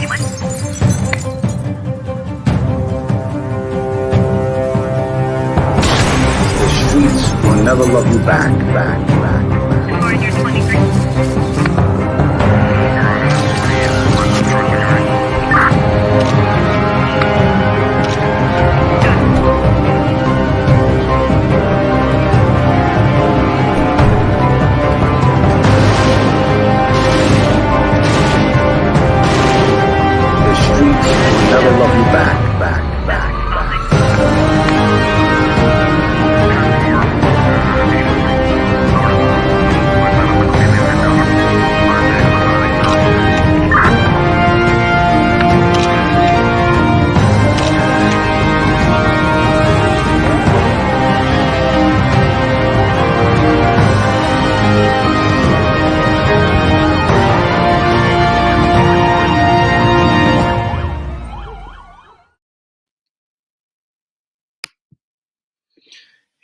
The streets will never love you back. The streets will never love you back.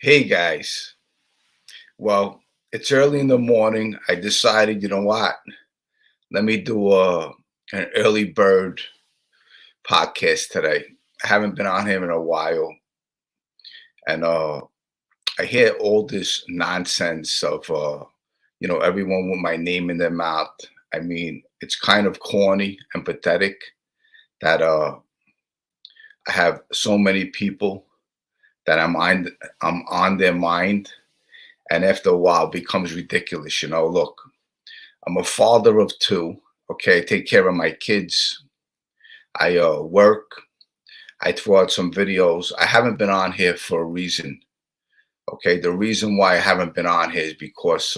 Hey guys, well, it's early in the morning. I decided, you know what? Let me do an early bird podcast today. I haven't been on here in a while, and I hear all this nonsense of everyone with my name in their mouth. I mean, it's kind of corny and pathetic that I have so many people that I'm on their mind, and after a while it becomes ridiculous. Look, I'm a father of two. Okay, I take care of my kids. I work. I throw out some videos. I haven't been on here for a reason. Okay, the reason why I haven't been on here is because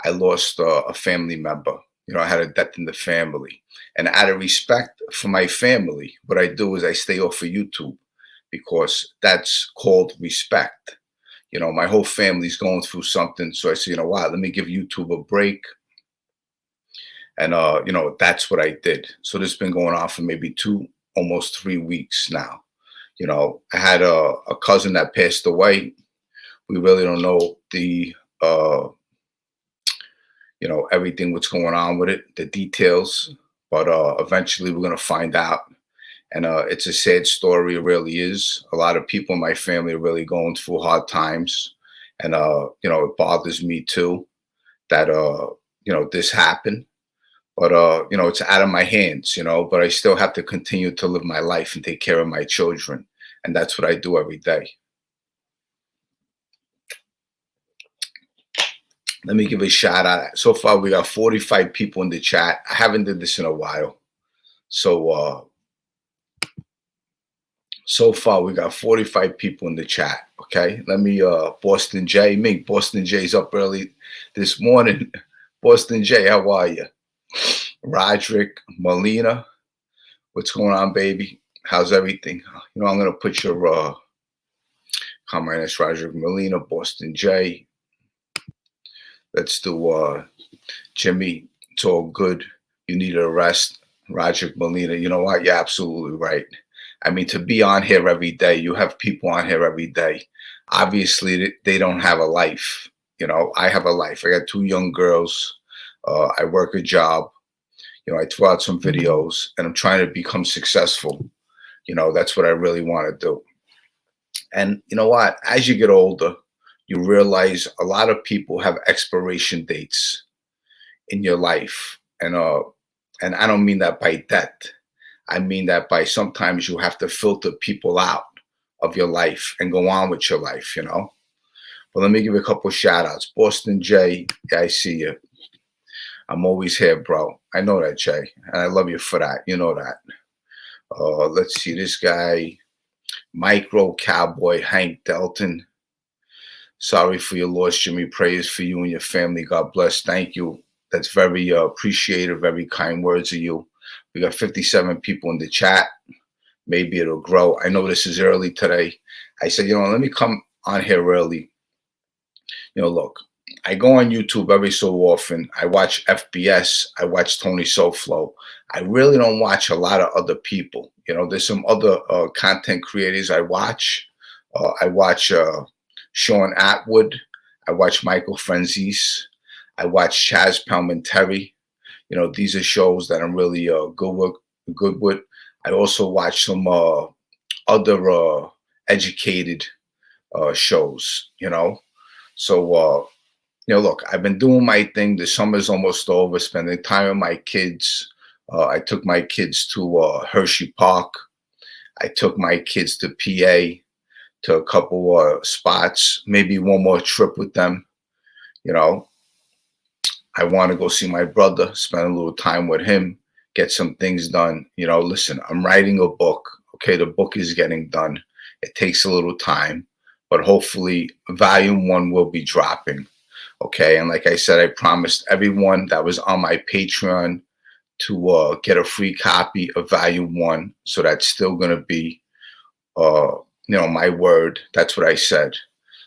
I lost a family member. I had a death in the family, and out of respect for my family, what I do is I stay off of YouTube, because that's called respect. My whole family's going through something. So I said, you know what, let me give YouTube a break. And, that's what I did. So this has been going on for maybe almost 3 weeks now. I had a cousin that passed away. We really don't know everything what's going on with it, the details. But eventually we're going to find out. And it's a sad story. It really is. A lot of people in my family are really going through hard times. And, it bothers me too that, this happened. But, it's out of my hands, but I still have to continue to live my life and take care of my children. And that's what I do every day. Let me give a shout out. So far, we got 45 people in the chat. I haven't did this in a while. So far, we got 45 people in the chat. Okay, let me Boston J. Boston J's up early this morning. Boston J, how are you? Roderick Molina, what's going on, baby? How's everything? I'm gonna put your comment. That's Roderick Molina, Boston J. Let's do Jimmy. It's all good. You need a rest, Roderick Molina. You know what? You're absolutely right. I mean, to be on here every day, you have people on here every day. Obviously, they don't have a life. I have a life. I got 2 young girls. I work a job. I throw out some videos, and I'm trying to become successful. That's what I really want to do. And you know what? As you get older, you realize a lot of people have expiration dates in your life. And I don't mean that by death. I mean that by sometimes you have to filter people out of your life and go on with your life, But let me give you a couple of shout outs. Boston J, I see you. I'm always here, bro. I know that, Jay. And I love you for that. You know that. Let's see, this guy, Micro Cowboy Hank Delton. Sorry for your loss, Jimmy. Prayers for you and your family. God bless. Thank you. That's very appreciative, very kind words of you. We got 57 people in the chat. Maybe it'll grow. I know this is early today. I said, let me come on here early. Look, I go on YouTube every so often. I watch FBS. I watch Tony Soflo. I really don't watch a lot of other people. There's some other content creators I watch. I watch Sean Atwood. I watch Michael Franzese. I watch Chaz Palminteri. These are shows that I'm really good with. I also watch some other educated shows. Look, I've been doing my thing. The summer's almost over, spending time with my kids. I took my kids to Hershey Park. I took my kids to PA, to a couple spots, maybe one more trip with them. You know, I want to go see my brother, spend a little time with him, get some things done. Listen, I'm writing a book. Okay, the book is getting done. It takes a little time, but hopefully, volume one will be dropping. Okay, and like I said, I promised everyone that was on my Patreon to get a free copy of volume one. So that's still going to be, my word. That's what I said.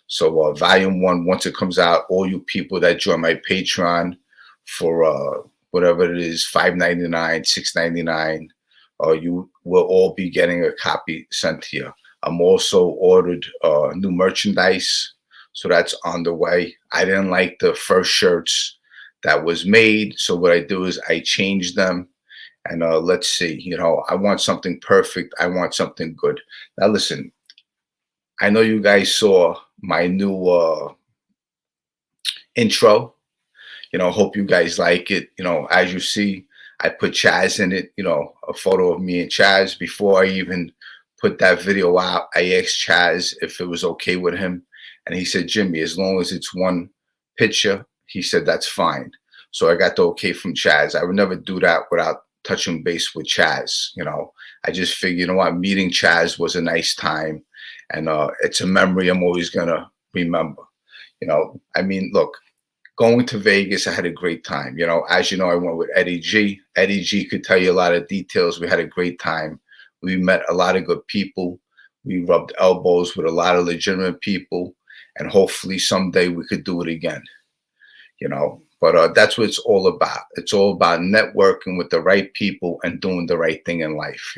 So volume one, once it comes out, all you people that join my Patreon for whatever it is, $5.99, $6.99, you will all be getting a copy sent to you. I'm also ordered new merchandise, so that's on the way. I didn't like the first shirts that was made, so what I do is I change them. And let's see, I want something perfect. I want something good. Now listen, I know you guys saw my new intro. Hope you guys like it. As you see, I put Chaz in it, a photo of me and Chaz. Before I even put that video out, I asked Chaz if it was okay with him. And he said, Jimmy, as long as it's one picture, he said, that's fine. So I got the okay from Chaz. I would never do that without touching base with Chaz. I just figured, what, meeting Chaz was a nice time. And it's a memory I'm always going to remember. Look, going to Vegas, I had a great time. As you know, I went with Eddie G. Eddie G could tell you a lot of details. We had a great time. We met a lot of good people. We rubbed elbows with a lot of legitimate people. And hopefully someday we could do it again. But that's what it's all about. It's all about networking with the right people and doing the right thing in life,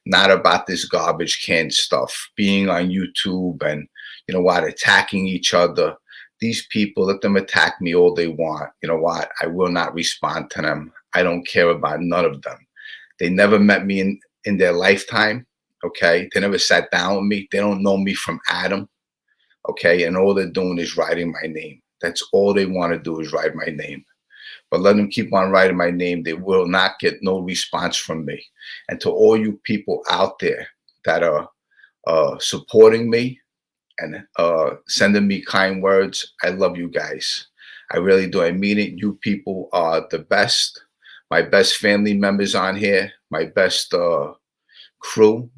not about this garbage can stuff, being on YouTube and, attacking each other. These people, let them attack me all they want. You know what? I will not respond to them. I don't care about none of them. They never met me in their lifetime. Okay. They never sat down with me. They don't know me from Adam. Okay. And all they're doing is writing my name. That's all they want to do is write my name. But let them keep on writing my name. They will not get no response from me. And to all you people out there that are supporting me and sending me kind words, I love you guys. I really do. I mean it. You people are the best. My best family members on here. My best crew,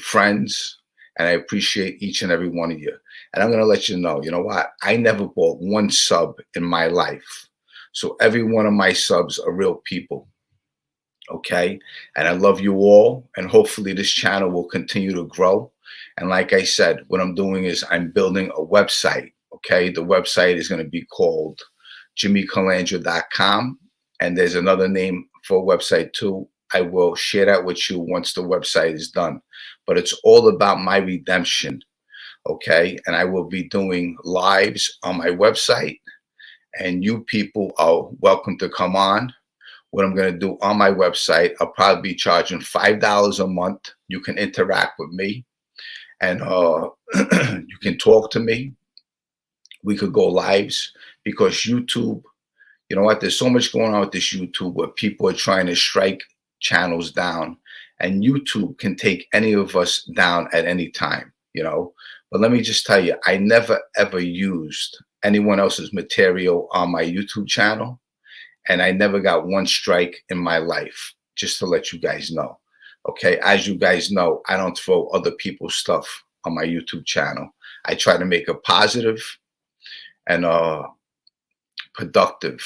friends. And I appreciate each and every one of you. And I'm going to let you know what? I never bought one sub in my life. So every one of my subs are real people. Okay. And I love you all. And hopefully this channel will continue to grow. And like I said, what I'm doing is I'm building a website. Okay. The website is going to be called jimmycalandra.com. And there's another name for a website too. I will share that with you once the website is done. But it's all about my redemption. Okay. And I will be doing lives on my website. And you people are welcome to come on. What I'm going to do on my website, I'll probably be charging $5 a month. You can interact with me. And you can talk to me. We could go lives because YouTube, you know what? There's so much going on with this YouTube where people are trying to strike channels down, and YouTube can take any of us down at any time, But let me just tell you, I never ever used anyone else's material on my YouTube channel, and I never got one strike in my life, just to let you guys know. Okay, as you guys know, I don't throw other people's stuff on my YouTube channel. I try to make it positive and productive,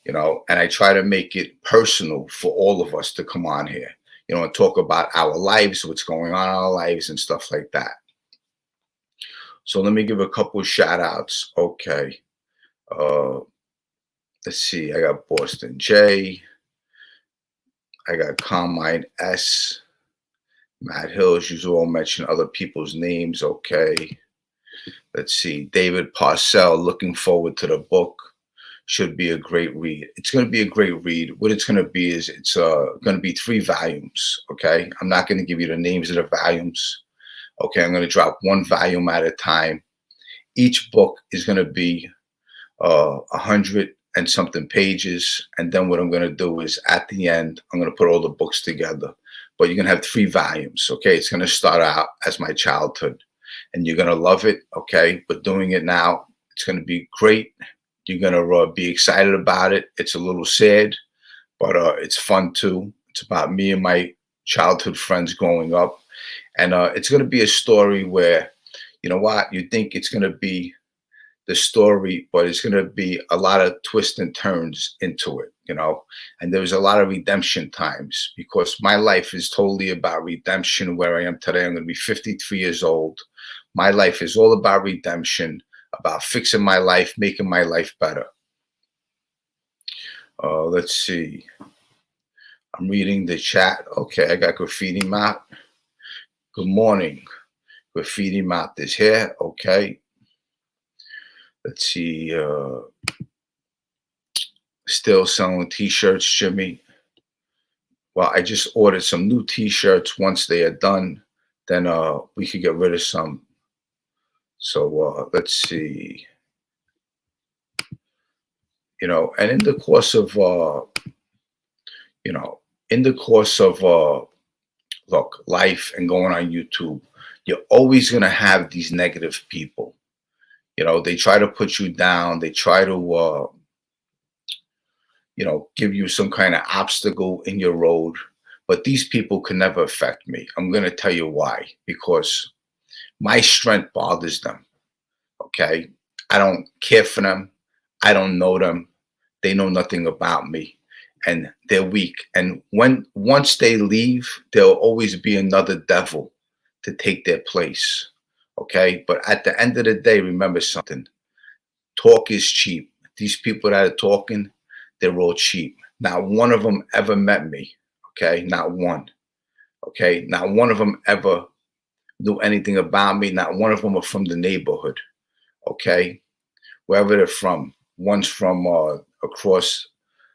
and I try to make it personal for all of us to come on here, and talk about our lives, what's going on in our lives and stuff like that. So let me give a couple of shout outs. Okay. Let's see. I got Boston J. I got Carmine S. Matt Hills. You all mention other people's names. Okay. Let's see. David Parcell. Looking forward to the book. should be a great read. It's going to be a great read. What it's going to be is it's going to be 3 volumes. Okay, I'm not going to give you the names of the volumes. Okay, I'm going to drop 1 volume at a time. Each book is going to be 100 and something pages, and then what I'm going to do is at the end I'm going to put all the books together. But you're going to have 3 volumes. Okay, it's going to start out as my childhood, and you're going to love it. Okay, but doing it now, it's going to be great. You're going to be excited about it. It's a little sad, but it's fun too. It's about me and my childhood friends growing up. And it's going to be a story where, you know what, you think it's going to be the story, but it's going to be a lot of twists and turns into it, you know. And there's a lot of redemption times because my life is totally about redemption. Where I am today, I'm going to be 53 years old. My life is all about redemption, about fixing my life, making my life better. Let's see. I'm reading the chat. Okay, I got Graffiti Map. Good morning. Graffiti Map is here. Okay. Let's see. Still selling t-shirts, Jimmy. Well, I just ordered some new t-shirts. Once they are done, then we could get rid of some. So let's see. You know, and in the course of look, life and going on YouTube, you're always gonna have these negative people. You know, they try to put you down. They try to give you some kind of obstacle in your road. But these people can never affect me. I'm gonna tell you why. Because my strength bothers them. Okay, I don't care for them. I don't know them. They know nothing about me. And they're weak. And once they leave, there'll always be another devil to take their place. Okay. But at the end of the day, remember something. Talk is cheap. These people that are talking, they're all cheap. Not one of them ever met me. Okay. Not one. Okay. Not one of them ever knew anything about me. Not one of them are from the neighborhood. Okay. Wherever they're from. One's from across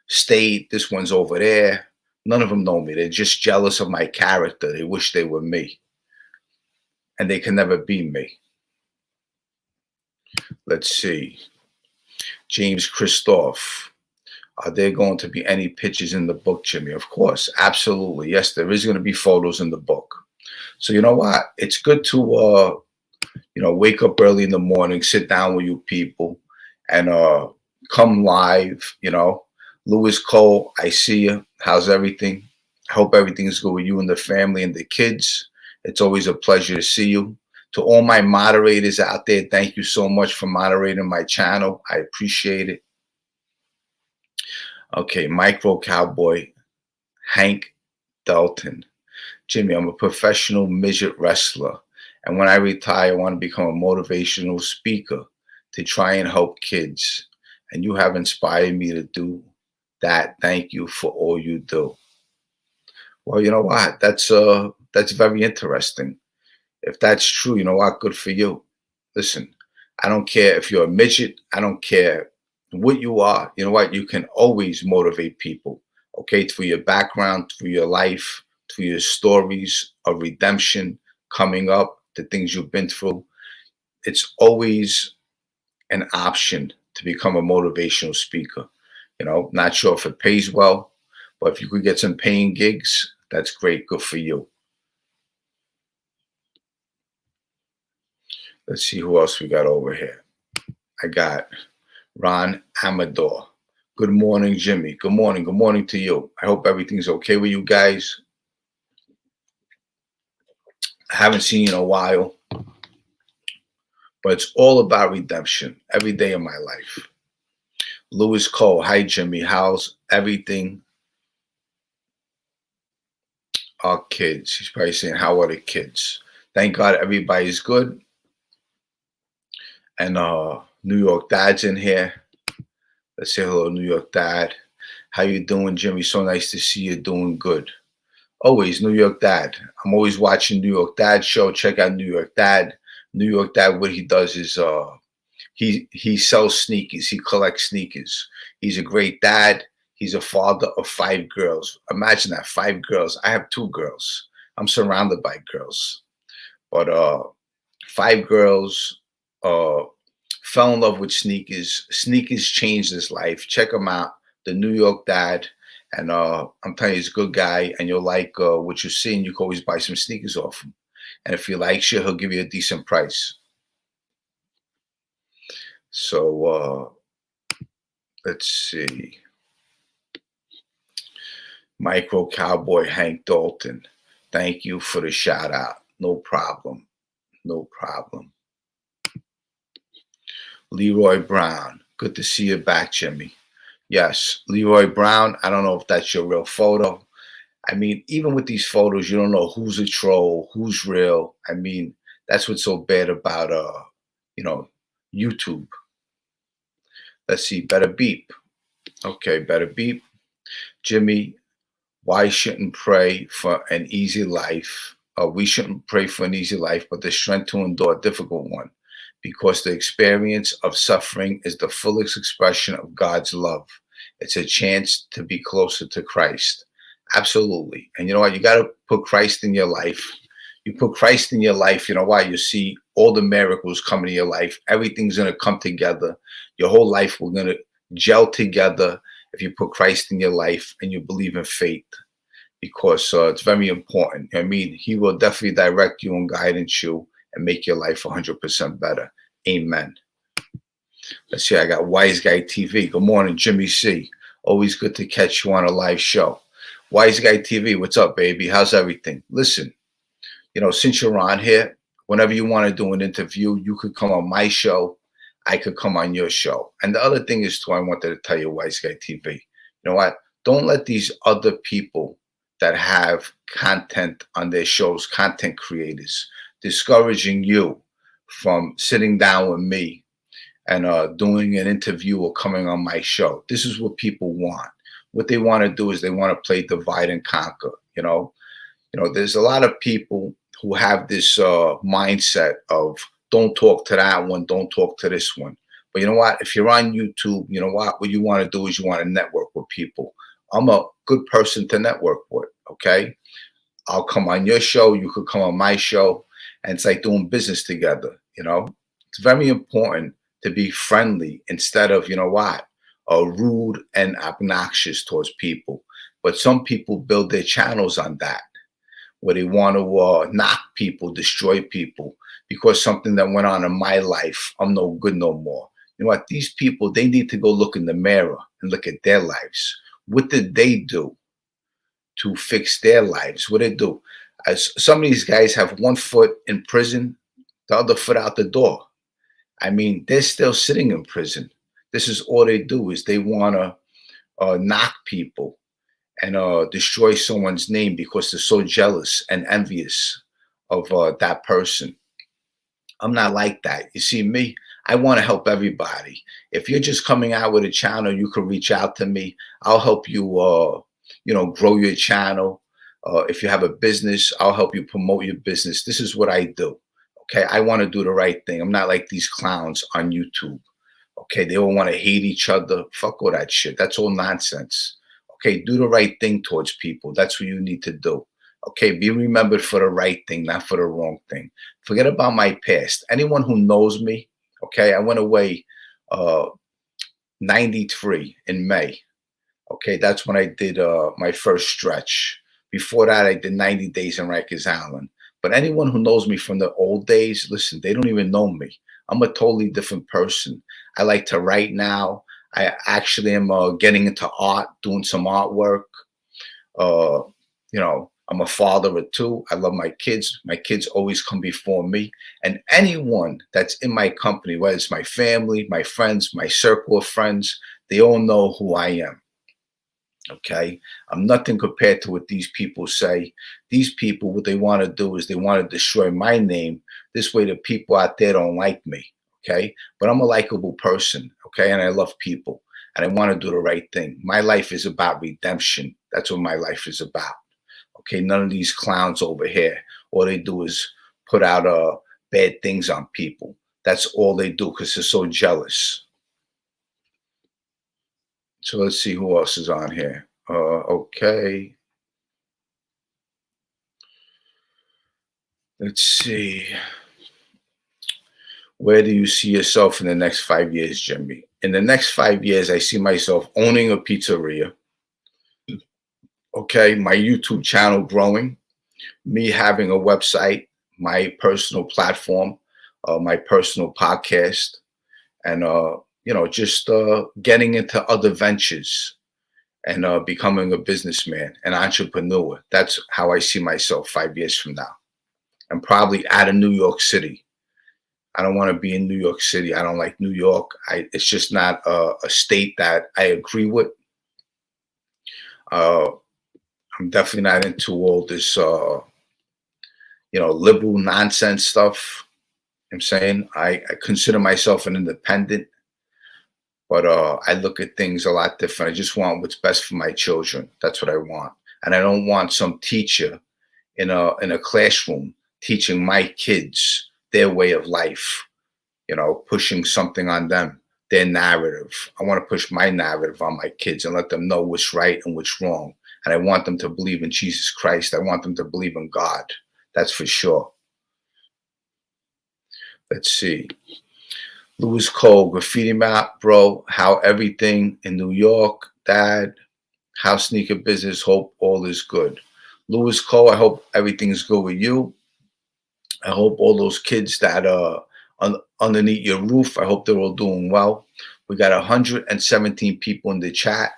state. This one's over there. None of them know me. They're just jealous of my character. They wish they were me. And they can never be me. Let's see. James Christoph. Are there going to be any pictures in the book, Jimmy? Of course. Absolutely. Yes, there is going to be photos in the book. So you know what? It's good to wake up early in the morning, sit down with you people, and come live. Lewis Cole, I see you. How's everything? I hope everything's good with you and the family and the kids. It's always a pleasure to see you. To all my moderators out there, thank you so much for moderating my channel. I appreciate it. Okay, Micro Cowboy, Hank Dalton. Jimmy, I'm a professional midget wrestler. And when I retire, I want to become a motivational speaker to try and help kids. And you have inspired me to do that. Thank you for all you do. Well, you know what? That's very interesting. If that's true, you know what? Good for you. Listen, I don't care if you're a midget. I don't care what you are. You know what? You can always motivate people. Okay, through your background, through your life, through your stories of redemption coming up, the things you've been through. It's always an option to become a motivational speaker. Not sure if it pays well, but if you could get some paying gigs, that's great. Good for you. Let's see who else we got over here. I got Ron Amador. Good morning, Jimmy. Good morning. Good morning to you. I hope everything's okay with you guys. I haven't seen you in a while, but it's all about redemption every day of my life. Lewis Cole. Hi, Jimmy. How's everything? Our kids. He's probably saying, how are the kids? Thank God everybody's good. And New York Dad's in here. Let's say hello, New York Dad. How you doing, Jimmy? So nice to see you doing good. Always New York Dad. I'm always watching New York Dad show. Check out New York Dad. New York Dad, what he does is He sells sneakers. He collects sneakers. He's a great dad. He's a father of 5 girls. Imagine that, 5 girls. I have 2 girls. I'm surrounded by girls. But 5 girls uh fell in love with sneakers. Sneakers changed his life. Check him out, the New York Dad. And I'm telling you, he's a good guy, and you'll like what you see, and you can always buy some sneakers off him. And if you like shit, he'll give you a decent price. So let's see. Micro Cowboy Hank Dalton, thank you for the shout out. No problem. No problem. Leroy Brown, good to see you back, Jimmy. Yes, Leroy Brown. I don't know if that's your real photo. I mean, even with these photos, you don't know who's a troll, who's real. I mean, that's what's so bad about you know, YouTube. Let's see, better beep. Okay, better beep. Jimmy, why shouldn't pray for an easy life? We shouldn't pray for an easy life, but the strength to endure a difficult one, because the experience of suffering is the fullest expression of God's love. It's a chance to be closer to Christ. Absolutely. And you know what? You got to put Christ in your life. You put Christ in your life, you know why? You see all the miracles coming in your life. Everything's going to come together. Your whole life will going to gel together if you put Christ in your life and you believe in faith, because it's very important. I mean, he will definitely direct you and guidance you and make your life 100% better. Amen. Let's see, I got Wise Guy TV. Good morning, Jimmy C. Always good to catch you on a live show. Wise Guy TV, what's up, baby? How's everything? Listen, you know, since you're on here, whenever you want to do an interview, you could come on my show. I could come on your show. And the other thing is, too, I wanted to tell you, Wise Guy TV, you know what? Don't let these other people that have content on their shows, content creators, discouraging you from sitting down with me and doing an interview or coming on my show. This is what people want. What they want to do is they want to play divide and conquer. You know, there's a lot of people who have this mindset of don't talk to that one, don't talk to this one. But you know what? If you're on YouTube, you know what you want to do is you want to network with people. I'm a good person to network with, okay? I'll come on your show, you could come on my show, and it's like doing business together, you know? It's very important to be friendly instead of, you know what, rude and obnoxious towards people. But some people build their channels on that, where they want to knock people, destroy people, because something that went on in my life, I'm no good no more. You know what? These people, they need to go look in the mirror and look at their lives. What did they do to fix their lives? What did they do? As some of these guys have one foot in prison, the other foot out the door. I mean, they're still sitting in prison. This is all they do, is they want to knock people and destroy someone's name because they're so jealous and envious of that person. I'm not like that. You see, me, I want to help everybody. If you're just coming out with a channel, you can reach out to me. I'll help you, grow your channel. If you have a business, I'll help you promote your business. This is what I do. Okay, I want to do the right thing. I'm not like these clowns on YouTube. Okay, they all want to hate each other. Fuck all that shit. That's all nonsense. Okay, do the right thing towards people. That's what you need to do. Okay, be remembered for the right thing, not for the wrong thing. Forget about my past. Anyone who knows me, okay, I went away 93 in May. Okay, that's when I did my first stretch. Before that, I did 90 days in Rikers Island. But anyone who knows me from the old days, listen, they don't even know me. I'm a totally different person. I like to write now. I actually am getting into art, doing some artwork. I'm a father of 2. I love my kids. My kids always come before me. And anyone that's in my company, whether it's my family, my friends, my circle of friends, they all know who I am. Okay, I'm nothing compared to what these people say. These people, what they want to do is they want to destroy my name. This way the people out there don't like me. Okay, but I'm a likable person. Okay, and I love people and I want to do the right thing. My life is about redemption. That's what my life is about. Okay, none of these clowns over here, all they do is put out bad things on people. That's all they do because they're so jealous. So let's see who else is on here. Okay. Let's see. Where do you see yourself in the next 5 years, Jimmy? In the next 5 years, I see myself owning a pizzeria. Okay. My YouTube channel growing, me having a website, my personal platform, my personal podcast, and just getting into other ventures and becoming a businessman, an entrepreneur. That's how I see myself 5 years from now. And probably out of New York City. I don't want to be in New York City. I don't like New York. It's just not a state that I agree with. Uh, I'm definitely not into all this, liberal nonsense stuff. I'm saying I consider myself an independent, but I look at things a lot different. I just want what's best for my children. That's what I want, and I don't want some teacher in a classroom teaching my kids their way of life. Pushing something on them, their narrative. I want to push my narrative on my kids and let them know what's right and what's wrong. And I want them to believe in Jesus Christ. I want them to believe in God. That's for sure. Let's see. Louis Cole, graffiti map, bro. How everything in New York, dad. How sneaker business, hope all is good. Louis Cole, I hope everything's good with you. I hope all those kids that underneath your roof, I hope they're all doing well. We got 117 people in the chat.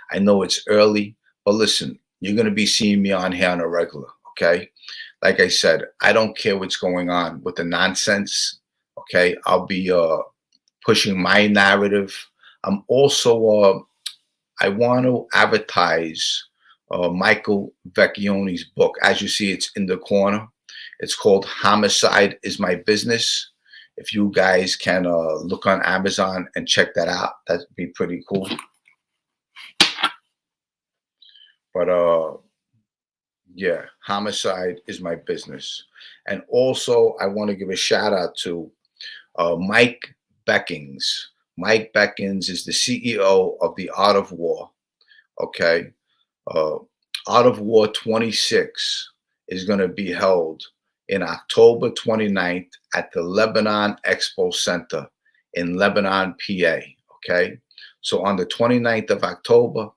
I know it's early, but listen, you're going to be seeing me on here on a regular, okay? Like I said, I don't care what's going on with the nonsense, okay? I'll be pushing my narrative. I'm also, I want to advertise Michael Vecchione's book. As you see, it's in the corner. It's called Homicide is My Business. If you guys can look on Amazon and check that out, that'd be pretty cool. But yeah, Homicide is My Business. And also, I want to give a shout out to Mike Beckings. Mike Beckins is the CEO of the Art of War. Okay. Art of War 26 is going to be held in October 29th at the Lebanon Expo Center in Lebanon, PA. Okay. So on the 29th of October,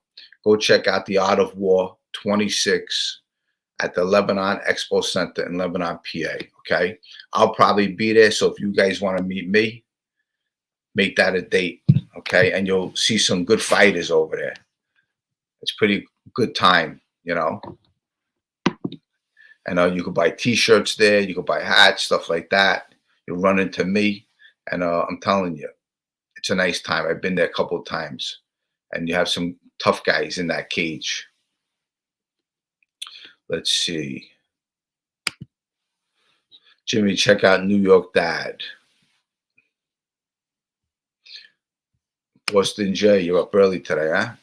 go check out the Art of War 26 at the Lebanon Expo Center in Lebanon, PA. Okay. I'll probably be there. So if you guys want to meet me, make that a date. Okay. And you'll see some good fighters over there. It's pretty good time, And you could buy T-shirts there. You could buy hats, stuff like that. You'll run into me. And I'm telling you, it's a nice time. I've been there a couple of times. And you have some tough guys in that cage. Let's see. Jimmy, check out New York Dad. Boston J, you're up early today, huh?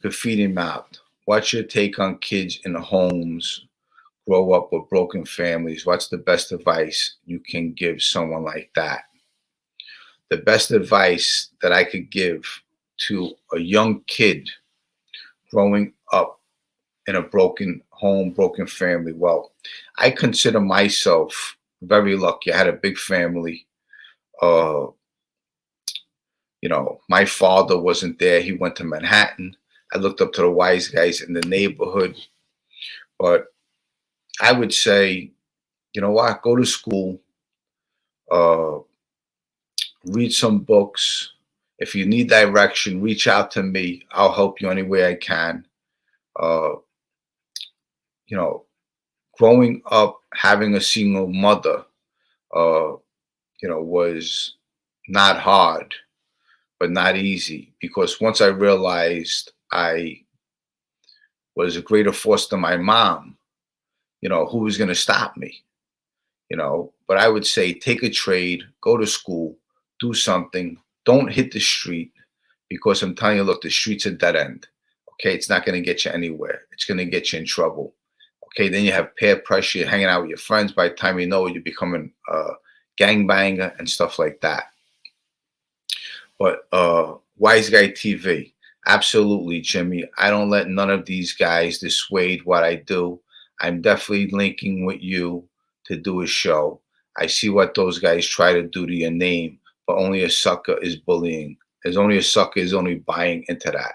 Graffiti Mouth. What's your take on kids in homes grow up with broken families? What's the best advice you can give someone like that? The best advice that I could give to a young kid growing up in a broken home, broken family. Well, I consider myself very lucky. I had a big family. My father wasn't there. He went to Manhattan. I looked up to the wise guys in the neighborhood. But I would say, you know what? Go to school. Read some books. If you need direction, reach out to me. I'll help you any way I can. Growing up, having a single mother, was not hard, but not easy. Because once I realized I was a greater force than my mom, who was going to stop me? But I would say take a trade, go to school, do something. Don't hit the street because I'm telling you, look, the street's a dead end. Okay, it's not going to get you anywhere. It's going to get you in trouble. Okay, then you have peer pressure. You're hanging out with your friends. By the time you know it, you're becoming gangbanger and stuff like that. But Wise Guy TV, absolutely, Jimmy. I don't let none of these guys dissuade what I do. I'm definitely linking with you to do a show. I see what those guys try to do to your name, but only a sucker is bullying. There's only a sucker is only buying into that.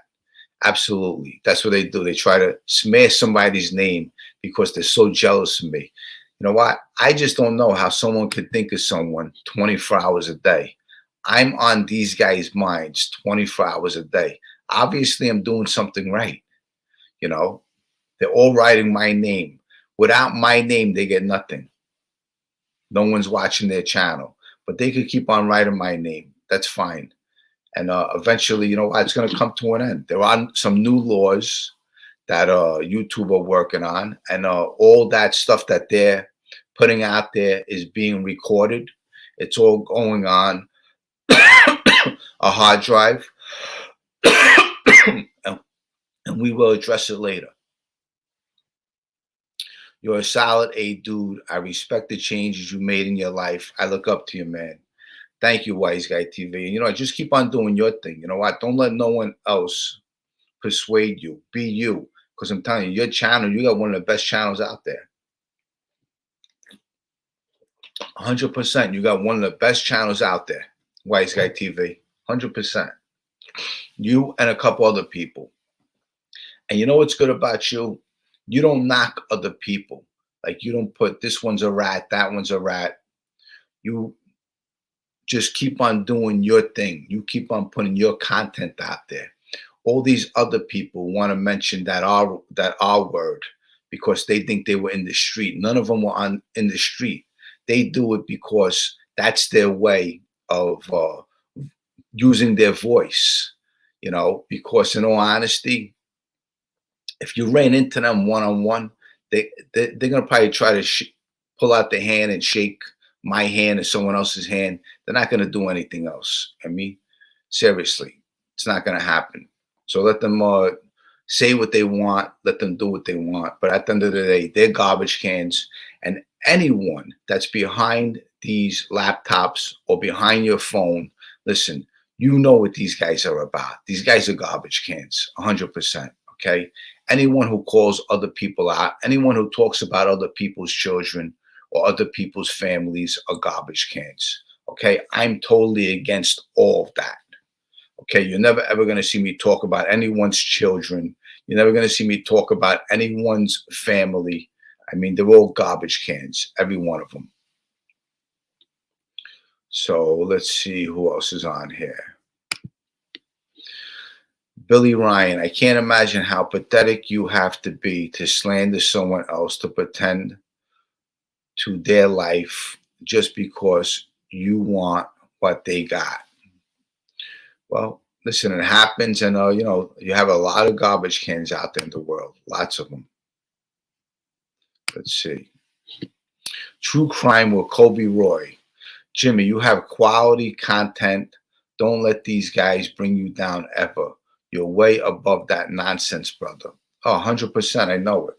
Absolutely. That's what they do. They try to smash somebody's name because they're so jealous of me. You know what? I just don't know how someone could think of someone 24 hours a day. I'm on these guys' minds 24 hours a day. Obviously, I'm doing something right. You know, they're all writing my name. Without my name, they get nothing. No one's watching their channel, but they could keep on writing my name. That's fine. And eventually, you know what? It's going to come to an end. There are some new laws that YouTube are working on, and all that stuff that they're putting out there is being recorded. It's all going on a hard drive, and we will address it later. You're a solid A dude. I respect the changes you made in your life. I look up to you, man. Thank you, Wise Guy TV. And you know, just keep on doing your thing. You know what? Don't let no one else persuade you. Be you. Because I'm telling you, your channel, you got one of the best channels out there. 100%. You got one of the best channels out there. Wise Guy TV. 100%. You and a couple other people. And you know what's good about you? You don't knock other people. Like, you don't put this one's a rat, that one's a rat. You just keep on doing your thing. You keep on putting your content out there. All these other people want to mention that R word because they think they were in the street. None of them were in the street. They do it because that's their way of using their voice, you know, because in all honesty, if you ran into them one-on-one, they're going to probably try to pull out their hand and shake my hand or someone else's hand. They're not going to do anything else. I mean, seriously, it's not going to happen. So let them say what they want. Let them do what they want. But at the end of the day, they're garbage cans. And anyone that's behind these laptops or behind your phone, listen, you know what these guys are about. These guys are garbage cans, 100%. Okay? Anyone who calls other people out, anyone who talks about other people's children or other people's families are garbage cans. Okay? I'm totally against all of that. Okay? You're never ever going to see me talk about anyone's children. You're never going to see me talk about anyone's family. I mean, they're all garbage cans, every one of them. So let's see who else is on here. Billy Ryan, I can't imagine how pathetic you have to be to slander someone else, to pretend to their life just because you want what they got. Well, listen, it happens, and you know, you have a lot of garbage cans out there in the world, lots of them. Let's see. True Crime with Kobe Roy. Jimmy, you have quality content. Don't let these guys bring you down ever. You're way above that nonsense, brother. Oh, 100%. I know it.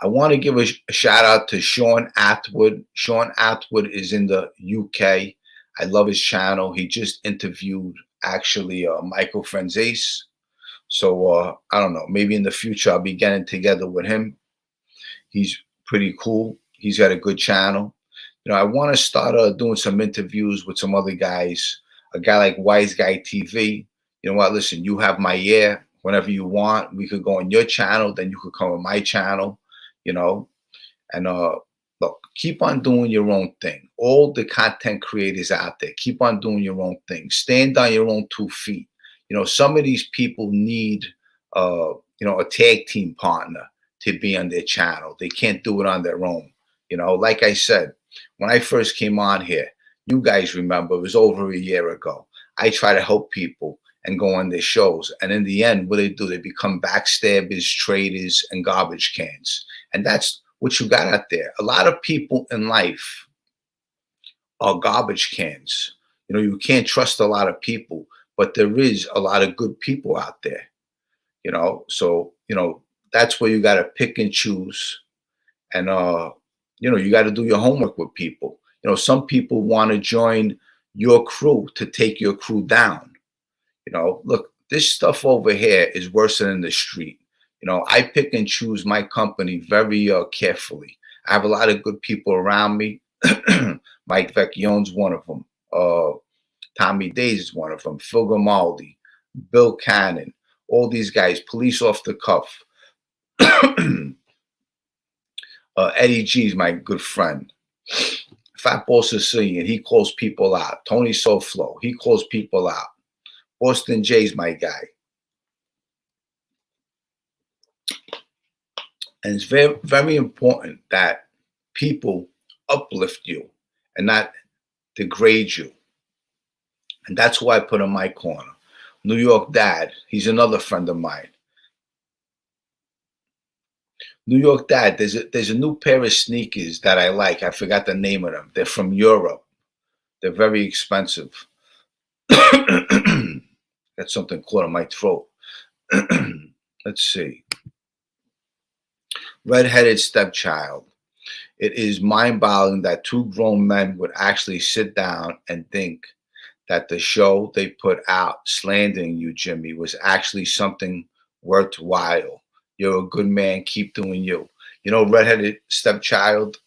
I want to give a shout out to Sean Atwood. Sean Atwood is in the UK. I love his channel. He just interviewed, actually, Michael Franzese. So, I don't know. Maybe in the future, I'll be getting together with him. He's pretty cool. He's got a good channel. You know, I want to start doing some interviews with some other guys. A guy like Wise Guy TV. You know what? Listen, you have my ear. Whenever you want, we could go on your channel. Then you could come on my channel. You know, and look, keep on doing your own thing. All the content creators out there, keep on doing your own thing. Stand on your own 2 feet. You know, some of these people need, you know, a tag team partner to be on their channel. They can't do it on their own. You know, like I said, when I first came on here, you guys remember, it was over a year ago. I try to help people and go on their shows. And in the end, what they do, they become backstabbers, traitors, and garbage cans. And that's what you got out there. A lot of people in life are garbage cans. You know, you can't trust a lot of people, but there is a lot of good people out there. You know, so, you know, that's where you got to pick and choose. And You got to do your homework with people. Some people want to join your crew to take your crew down. Look, this stuff over here is worse than in the street. I pick and choose my company very carefully. I have a lot of good people around me. Mike Vecchione's one of them. Tommy Days is one of them. Phil Grimaldi, Bill Cannon, all these guys, police off the cuff. Eddie G is my good friend. Fatball Sicilian, he calls people out. Tony Soflo, he calls people out. Boston Jay's my guy. And it's very, very important that people uplift you and not degrade you. And that's who I put in my corner. New York Dad, he's another friend of mine. New York Dad, there's a new pair of sneakers that I like. I forgot the name of them. They're from Europe. They're very expensive. Got something caught in my throat. Let's see. Red-headed stepchild. It is mind-boggling that two grown men would actually sit down and think that the show they put out slandering you, Jimmy, was actually something worthwhile. You're a good man. Keep doing you. Red-headed stepchild.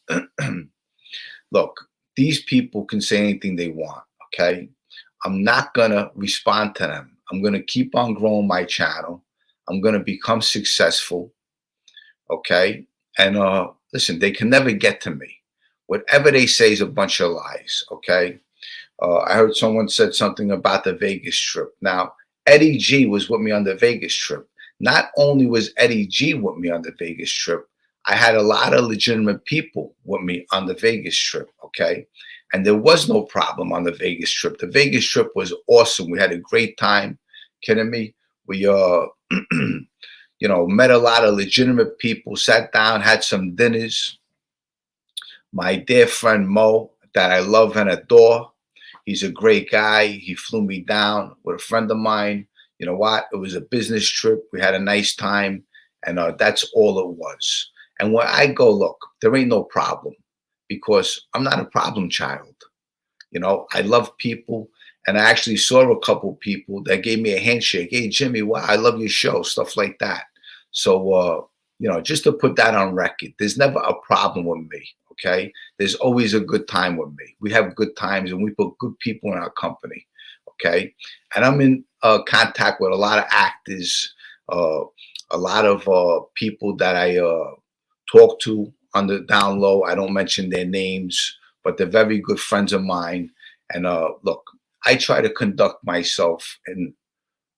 Look, these people can say anything they want, okay? I'm not going to respond to them. I'm going to keep on growing my channel. I'm going to become successful, okay? And listen, they can never get to me. Whatever they say is a bunch of lies, okay? I heard someone said something about the Vegas trip. Now, Eddie G was with me on the Vegas trip. Not only was Eddie G with me on the Vegas trip, I had a lot of legitimate people with me on the Vegas trip, okay? And there was no problem on the Vegas trip. The Vegas trip was awesome. We had a great time. Kidding me? We, met a lot of legitimate people, sat down, had some dinners. My dear friend Mo, that I love and adore, he's a great guy. He flew me down with a friend of mine. You know what? It was a business trip. We had a nice time, and that's all it was. And when I go, look, there ain't no problem because I'm not a problem child. I love people, and I actually saw a couple people that gave me a handshake. Hey, Jimmy, wow, I love your show, stuff like that. So, just to put that on record, there's never a problem with me, okay? There's always a good time with me. We have good times, and we put good people in our company, okay? And I'm in contact with a lot of actors, a lot of people that I talk to on the down low. I don't mention their names, but they're very good friends of mine. And look, I try to conduct myself in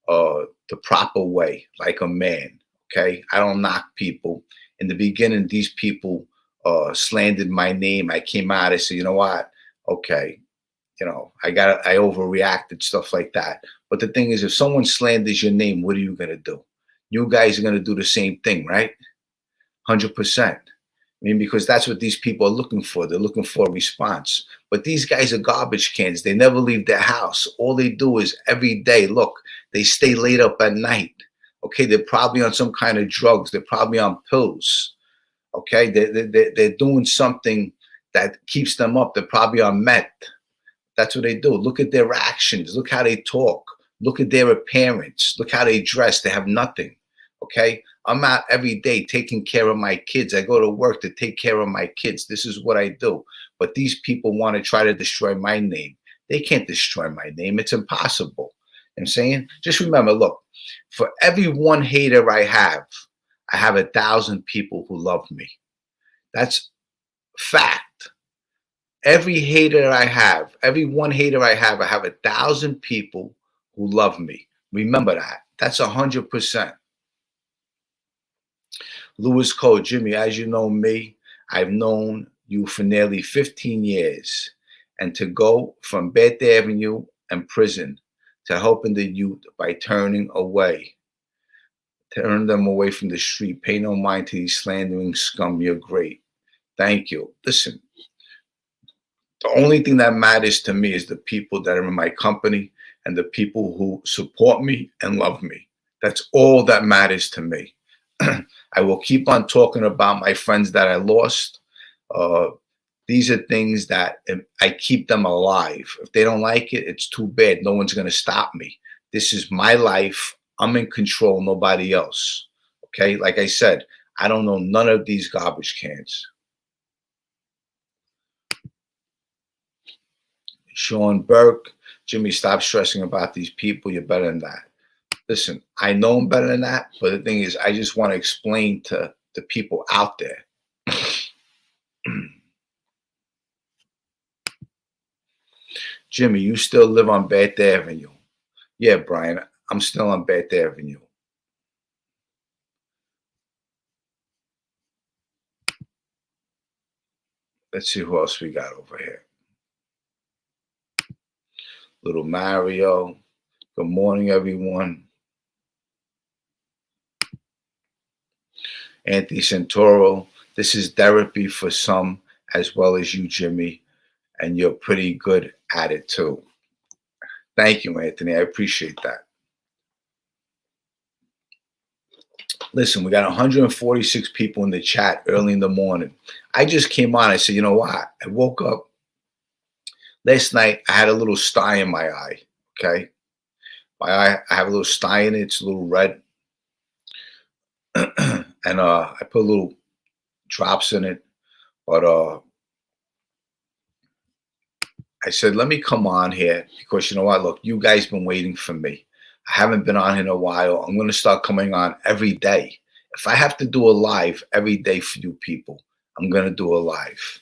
the proper way, like a man. Okay, I don't knock people. In the beginning, these people slandered my name. I came out. I said, you know what? Okay, I overreacted, stuff like that. But the thing is, if someone slanders your name, what are you gonna do? You guys are gonna do the same thing, right? 100%. Because that's what these people are looking for. They're looking for a response. But these guys are garbage cans. They never leave their house. All they do is every day, look, they stay late up at night. Okay, they're probably on some kind of drugs. They're probably on pills. Okay, they're doing something that keeps them up. They're probably on meth. That's what they do. Look at their actions. Look how they talk. Look at their appearance. Look how they dress. They have nothing. Okay, I'm out every day taking care of my kids. I go to work to take care of my kids. This is what I do. But these people want to try to destroy my name. They can't destroy my name. It's impossible. You know what I'm saying? Just remember, look, for every one hater I have 1,000 people who love me. That's fact. Every hater I have, every one hater I have 1,000 people who love me. Remember that. That's 100%. Lewis Cole, Jimmy, as you know me, I've known you for nearly 15 years. And to go from Beth Avenue and prison to helping the youth by turn them away from the street, pay no mind to these slandering scum, you're great. Thank you. Listen, the only thing that matters to me is the people that are in my company and the people who support me and love me. That's all that matters to me. I will keep on talking about my friends that I lost. Uh, these are things that I keep them alive. If they don't like it, it's too bad. No one's going to stop me. This is my life. I'm in control, nobody else. Okay. Like I said, I don't know none of these garbage cans. Sean Burke, Jimmy, stop stressing about these people. You're better than that. Listen, I know I'm better than that, but the thing is, I just want to explain to the people out there. Jimmy, you still live on Bath Avenue. Yeah, Brian, I'm still on Bath Avenue. Let's see who else we got over here. Little Mario. Good morning, everyone. Anthony Santoro. This is therapy for some as well as you, Jimmy, and you're pretty good at it too. Thank you, Anthony. I appreciate that. Listen, we got 146 people in the chat early in the morning. I just came on. I said, you know what? I woke up last night. I had a little sty in my eye. Okay. My eye, I have a little sty in it. It's a little red. And I put little drops in it. But I said, let me come on here because you know what? Look, you guys been waiting for me. I haven't been on here in a while. I'm going to start coming on every day. If I have to do a live every day for you people, I'm going to do a live.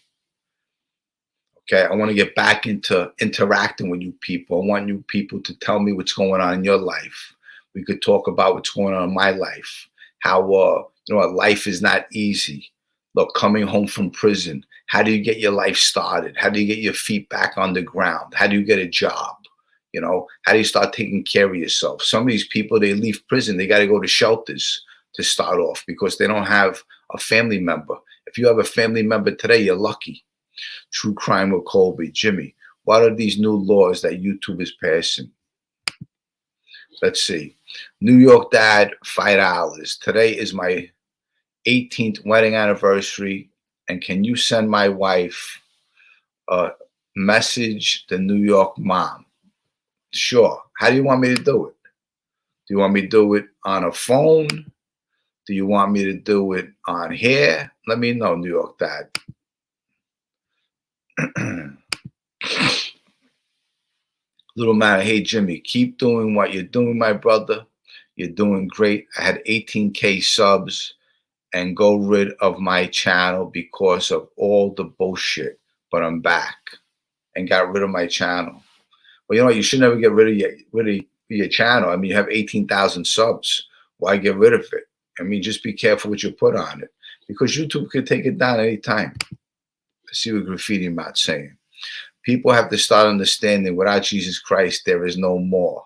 Okay. I want to get back into interacting with you people. I want you people to tell me what's going on in your life. We could talk about what's going on in my life. How, you know, life is not easy. Look, coming home from prison, how do you get your life started? How do you get your feet back on the ground? How do you get a job? You know, how do you start taking care of yourself? Some of these people, they leave prison. They got to go to shelters to start off because they don't have a family member. If you have a family member today, you're lucky. True Crime with Colby. Jimmy, what are these new laws that YouTube is passing? Let's see. New York Dad, $5. Today is my 18th wedding anniversary. And can you send my wife a message, the New York mom? Sure. How do you want me to do it? Do you want me to do it on a phone? Do you want me to do it on here? Let me know, New York Dad. Little man, hey, Jimmy, keep doing what you're doing, my brother. You're doing great. I had 18K subs and go rid of my channel because of all the bullshit. But I'm back and got rid of my channel. Well, you know what? You should never get rid of your channel. I mean, you have 18,000 subs. Why get rid of it? I mean, just be careful what you put on it because YouTube could take it down anytime. Let's see what Graffiti Matt's saying. People have to start understanding without Jesus Christ, there is no more.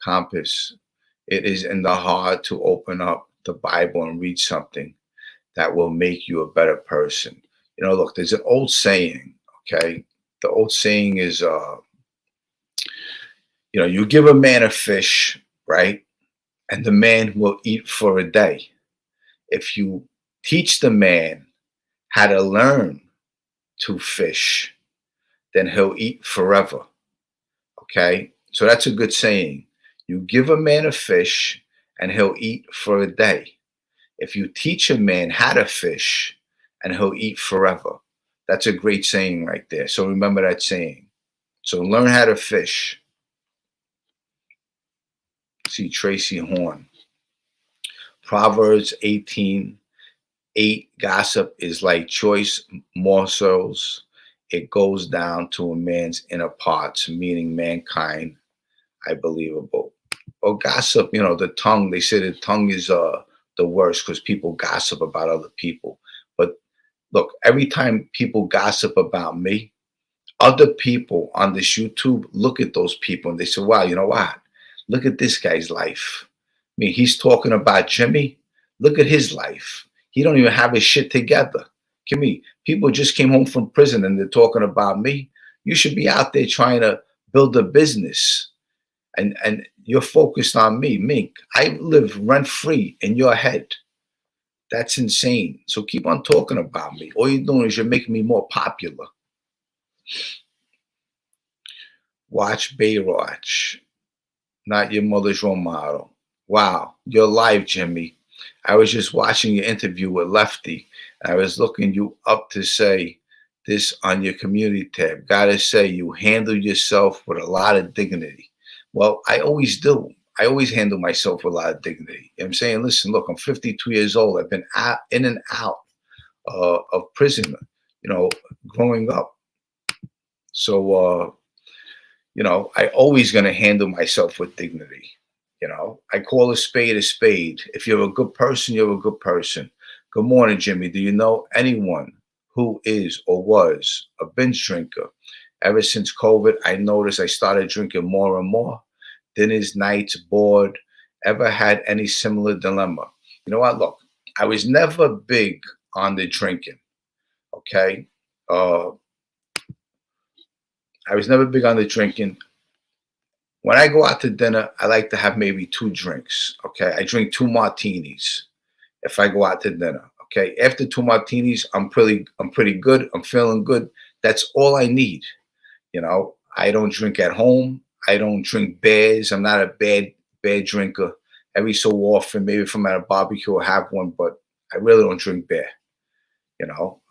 Compass. It is in the heart to open up the Bible and read something that will make you a better person. You know, look, there's an old saying, okay? The old saying is, you know, you give a man a fish, right? And the man will eat for a day. If you teach the man how to learn to fish, then he'll eat forever. Okay? So that's a good saying. You give a man a fish and he'll eat for a day. If you teach a man how to fish and he'll eat forever. That's a great saying right there. So remember that saying. So learn how to fish. See Tracy Horn. Proverbs 18:8, gossip is like choice morsels. It goes down to a man's inner parts, meaning mankind, I believable. Or gossip, you know, the tongue, they say the tongue is the worst because people gossip about other people. But look, every time people gossip about me, other people on this YouTube look at those people and they say, wow, you know what? Look at this guy's life. I mean, he's talking about Jimmy. Look at his life. He don't even have his shit together. Give me, people just came home from prison and they're talking about me. You should be out there trying to build a business. And you're focused on me. Mink, I live rent-free in your head. That's insane. So keep on talking about me. All you're doing is you're making me more popular. Watch Baywatch, not your mother's role model. Wow, you're live, Jimmy. I was just watching your interview with Lefty. I was looking you up to say this on your community tab. Gotta say, you handle yourself with a lot of dignity. Well, I always do. I always handle myself with a lot of dignity. You know what I'm saying, listen, look, I'm 52 years old. I've been out, in and out of prison, growing up. So, I always going to handle myself with dignity. I call a spade a spade. If you're a good person, you're a good person. Good morning, Jimmy. Do you know anyone who is or was a binge drinker? Ever since COVID, I noticed I started drinking more and more. Dinners, nights, bored. Ever had any similar dilemma? You know what? Look, I was never big on the drinking. Okay. Uh, I was never big on the drinking. When I go out to dinner, I like to have maybe 2 drinks. Okay. I drink 2 martinis if I go out to dinner. Okay. After 2 martinis, I'm pretty good. I'm feeling good. That's all I need. I don't drink at home. I don't drink beers. I'm not a bad drinker. Every so often, maybe if I'm at a barbecue, I'll have one, but I really don't drink beer. I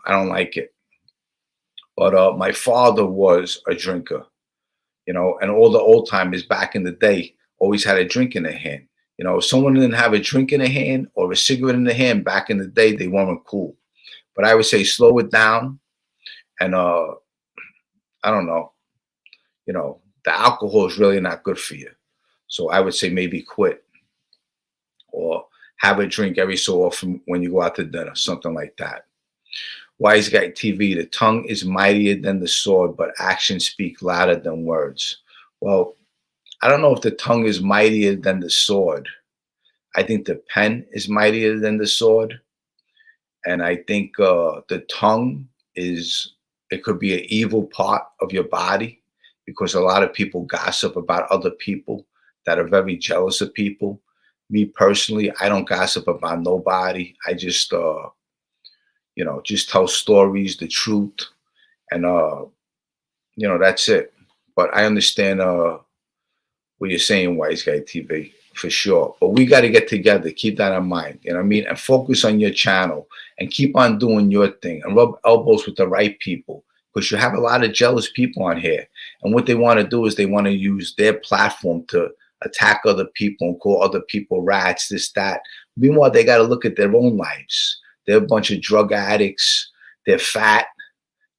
don't like it. But my father was a drinker, and all the old timers back in the day always had a drink in their hand. If someone didn't have a drink in their hand or a cigarette in their hand back in the day, they weren't cool. But I would say slow it down, and I don't know, the alcohol is really not good for you. So I would say maybe quit or have a drink every so often when you go out to dinner, something like that. Wise Guy TV, the tongue is mightier than the sword, but actions speak louder than words. Well, I don't know if the tongue is mightier than the sword. I think the pen is mightier than the sword. And I think the tongue it could be an evil part of your body because a lot of people gossip about other people that are very jealous of people. Me personally, I don't gossip about nobody. I just tell stories, the truth, and that's it. But I understand what you're saying, Wise Guy TV, for sure. But we got to get together. Keep that in mind. You know what I mean? And focus on your channel and keep on doing your thing and rub elbows with the right people because you have a lot of jealous people on here. And what they want to do is they want to use their platform to attack other people and call other people rats, this, that. Meanwhile, they got to look at their own lives. They're a bunch of drug addicts. They're fat.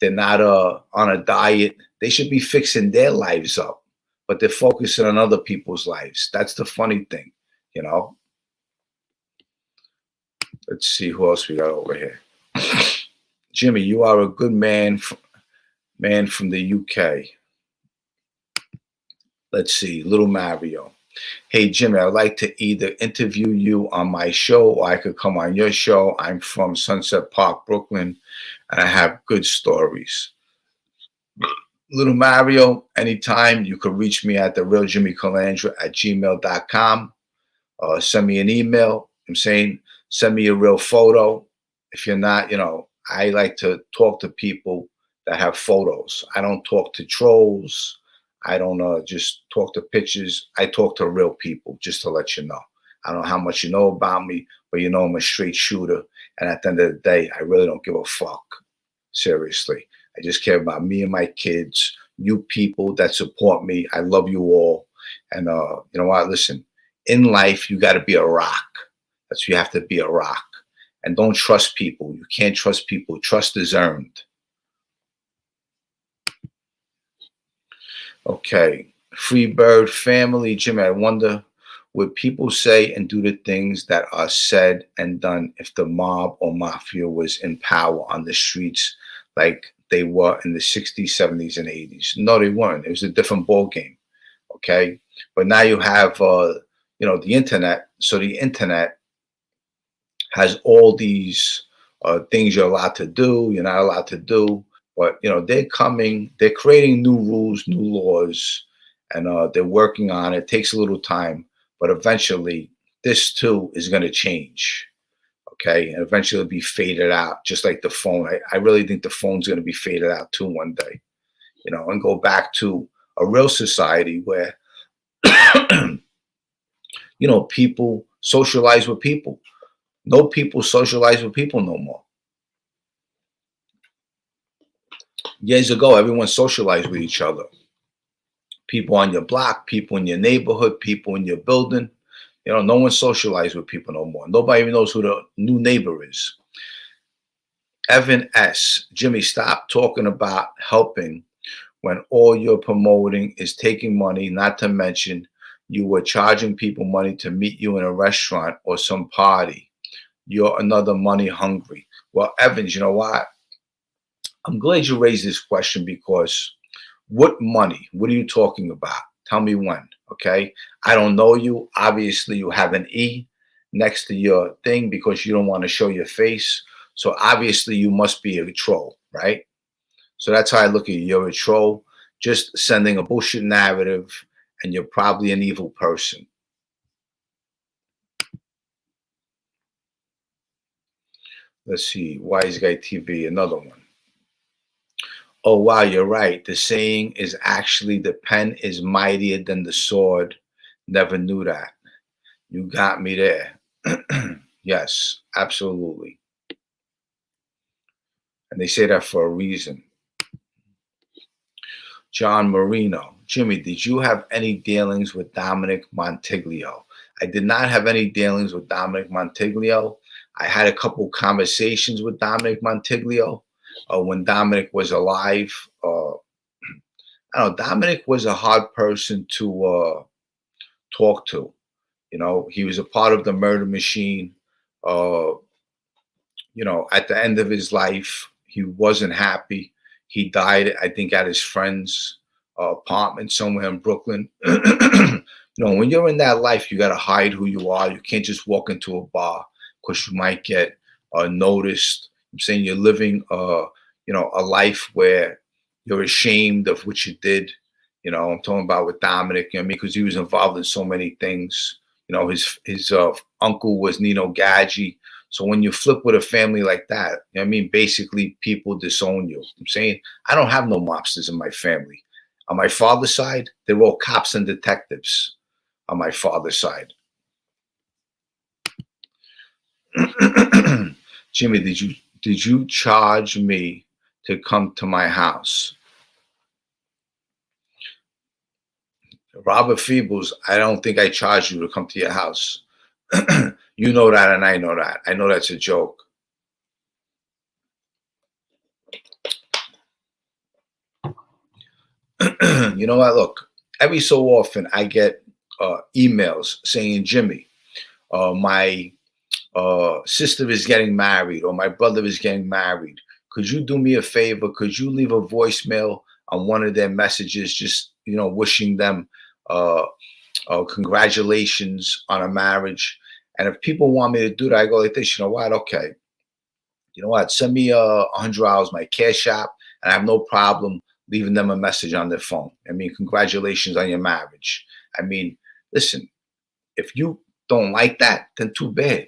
They're not on a diet. They should be fixing their lives up, but they're focusing on other people's lives. That's the funny thing, Let's see who else we got over here. Jimmy, you are a good man from the UK. Let's see, Little Mario. Hey, Jimmy, I'd like to either interview you on my show or I could come on your show. I'm from Sunset Park, Brooklyn, and I have good stories. Little Mario, anytime you could reach me at therealjimmycalandra@gmail.com. Send me an email. Send me a real photo. If you're not, I like to talk to people that have photos. I don't talk to trolls. I don't just talk to pictures. I talk to real people, just to let you know. I don't know how much you know about me, but I'm a straight shooter. And at the end of the day, I really don't give a fuck. Seriously. I just care about me and my kids, you people that support me. I love you all. And you know what? Listen, in life, you got to be a rock. That's what you have to be, a rock. And don't trust people. You can't trust people. Trust is earned. Okay. Freebird family. Jimmy, I wonder, would people say and do the things that are said and done if the mob or mafia was in power on the streets like they were in the 60s, 70s, and 80s? No, they weren't. It was a different ball game. Okay. But now you have, the internet. So the internet has all these things you're allowed to do, you're not allowed to do. But, they're creating new rules, new laws, and they're working on it. It takes a little time, but eventually this too is going to change. okay? And eventually it'll be faded out, just like the phone. I really think the phone's going to be faded out too one day, and go back to a real society where, people socialize with people. No people socialize with people no more. Years ago, everyone socialized with each other. People on your block, people in your neighborhood, people in your building. No one socialized with people no more. Nobody even knows who the new neighbor is. Evan S. Jimmy, stop talking about helping when all you're promoting is taking money, not to mention you were charging people money to meet you in a restaurant or some party. You're another money hungry. Well, Evans, you know what? I'm glad you raised this question, because what money? What are you talking about? Tell me when, okay? I don't know you. Obviously, you have an E next to your thing because you don't want to show your face. So obviously, you must be a troll, right? So that's how I look at you. You're a troll, just sending a bullshit narrative, and you're probably an evil person. Let's see. Wise Guy TV, another one. Oh, wow, you're right. The saying is actually the pen is mightier than the sword. Never knew that. You got me there. Yes, absolutely. And they say that for a reason. John Marino. Jimmy, did you have any dealings with Dominic Montiglio? I did not have any dealings with Dominic Montiglio. I had a couple conversations with Dominic Montiglio when Dominic was alive. I don't know, Dominic was a hard person to talk to. He was a part of the murder machine. Uh, at the end of his life, he wasn't happy. He died, I think, at his friend's apartment somewhere in Brooklyn. When you're in that life, you got to hide who you are. You can't just walk into a bar because you might get noticed. I'm saying you're living, a life where you're ashamed of what you did. I'm talking about with Dominic, because he was involved in so many things. His uncle was Nino Gaggi. So when you flip with a family like that, basically people disown you. I'm saying I don't have no mobsters in my family. On my father's side, they're all cops and detectives. On my father's side. Jimmy, did you charge me to come to my house? Robert Feebles, I don't think I charged you to come to your house. You know that, and I know that. I know that's a joke. You know what? Look, every so often I get emails saying, Jimmy, my sister is getting married, or my brother is getting married. Could you do me a favor? Could you leave a voicemail on one of their messages, just, wishing them congratulations on a marriage? And if people want me to do that, I go like this, you know what? Okay. You know what? Send me $100, my cash app, and I have no problem leaving them a message on their phone. Congratulations on your marriage. Listen, if you don't like that, then too bad.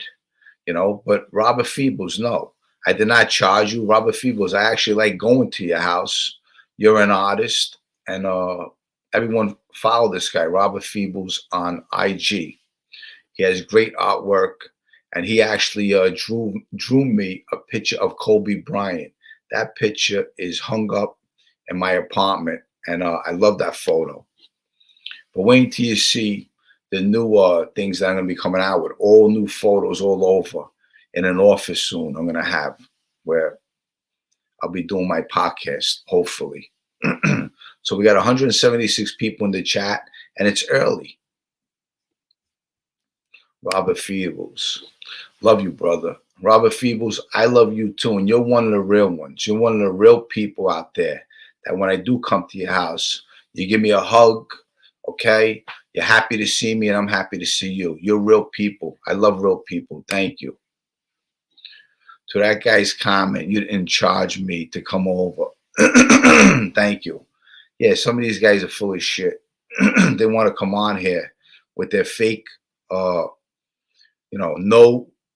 But Robert Feebles, no, I did not charge you. Robert Feebles, I actually like going to your house. You're an artist, and everyone follow this guy, Robert Feebles, on IG. He has great artwork, and he actually drew me a picture of Kobe Bryant. That picture is hung up in my apartment, and I love that photo. But wait till you see the new things that I'm going to be coming out with, all new photos all over in an office soon. I'm going to have where I'll be doing my podcast, hopefully. So we got 176 people in the chat, and it's early. Robert Feebles, love you, brother. Robert Feebles, I love you too, and you're one of the real ones. You're one of the real people out there that when I do come to your house, you give me a hug, okay? You're happy to see me, and I'm happy to see you. You're real people. I love real people. Thank you. To that guy's comment, you didn't charge me to come over. Thank you. Yeah, some of these guys are full of shit. They want to come on here with their fake, no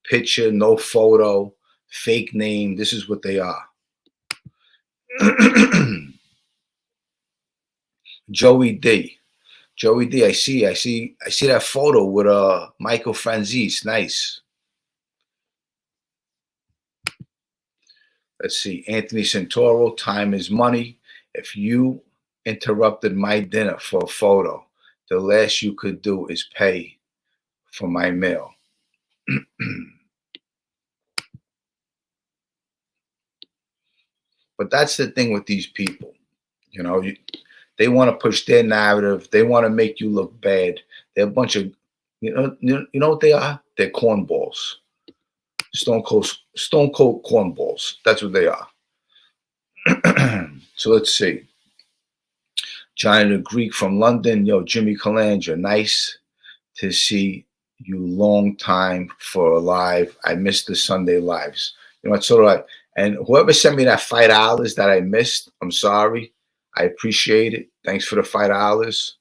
picture, no photo, fake name. This is what they are. Joey D. Joey D. I see that photo with Michael Franzese. Nice. Let's see. Anthony Santoro. Time is money. If you interrupted my dinner for a photo, the last you could do is pay for my meal. But that's the thing with these people. You know, they want to push their narrative. They want to make you look bad. They're a bunch of, you know what they are? They're cornballs. Stone cold cornballs. That's what they are. So let's see. Johnny the Greek from London. Yo, Jimmy Calandra. Nice to see you. Long time for a live. I missed the Sunday lives. You know, it's sort of like, and whoever sent me that $5 that I missed, I'm sorry. I appreciate it. Thanks for the $5.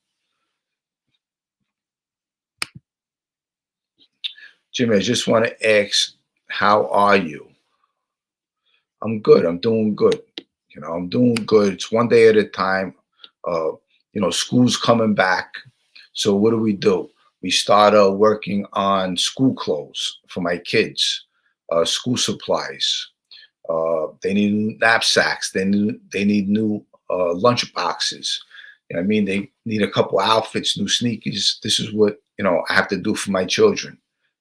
Jimmy, I just want to ask, how are you? I'm good. I'm doing good. You know, I'm doing good. It's one day at a time. You know, school's coming back. So what do? We started working on school clothes for my kids, school supplies. They need new knapsacks. They need new lunch boxes. You know what I mean? They need a couple outfits, new sneakers. This is what, you know, I have to do for my children.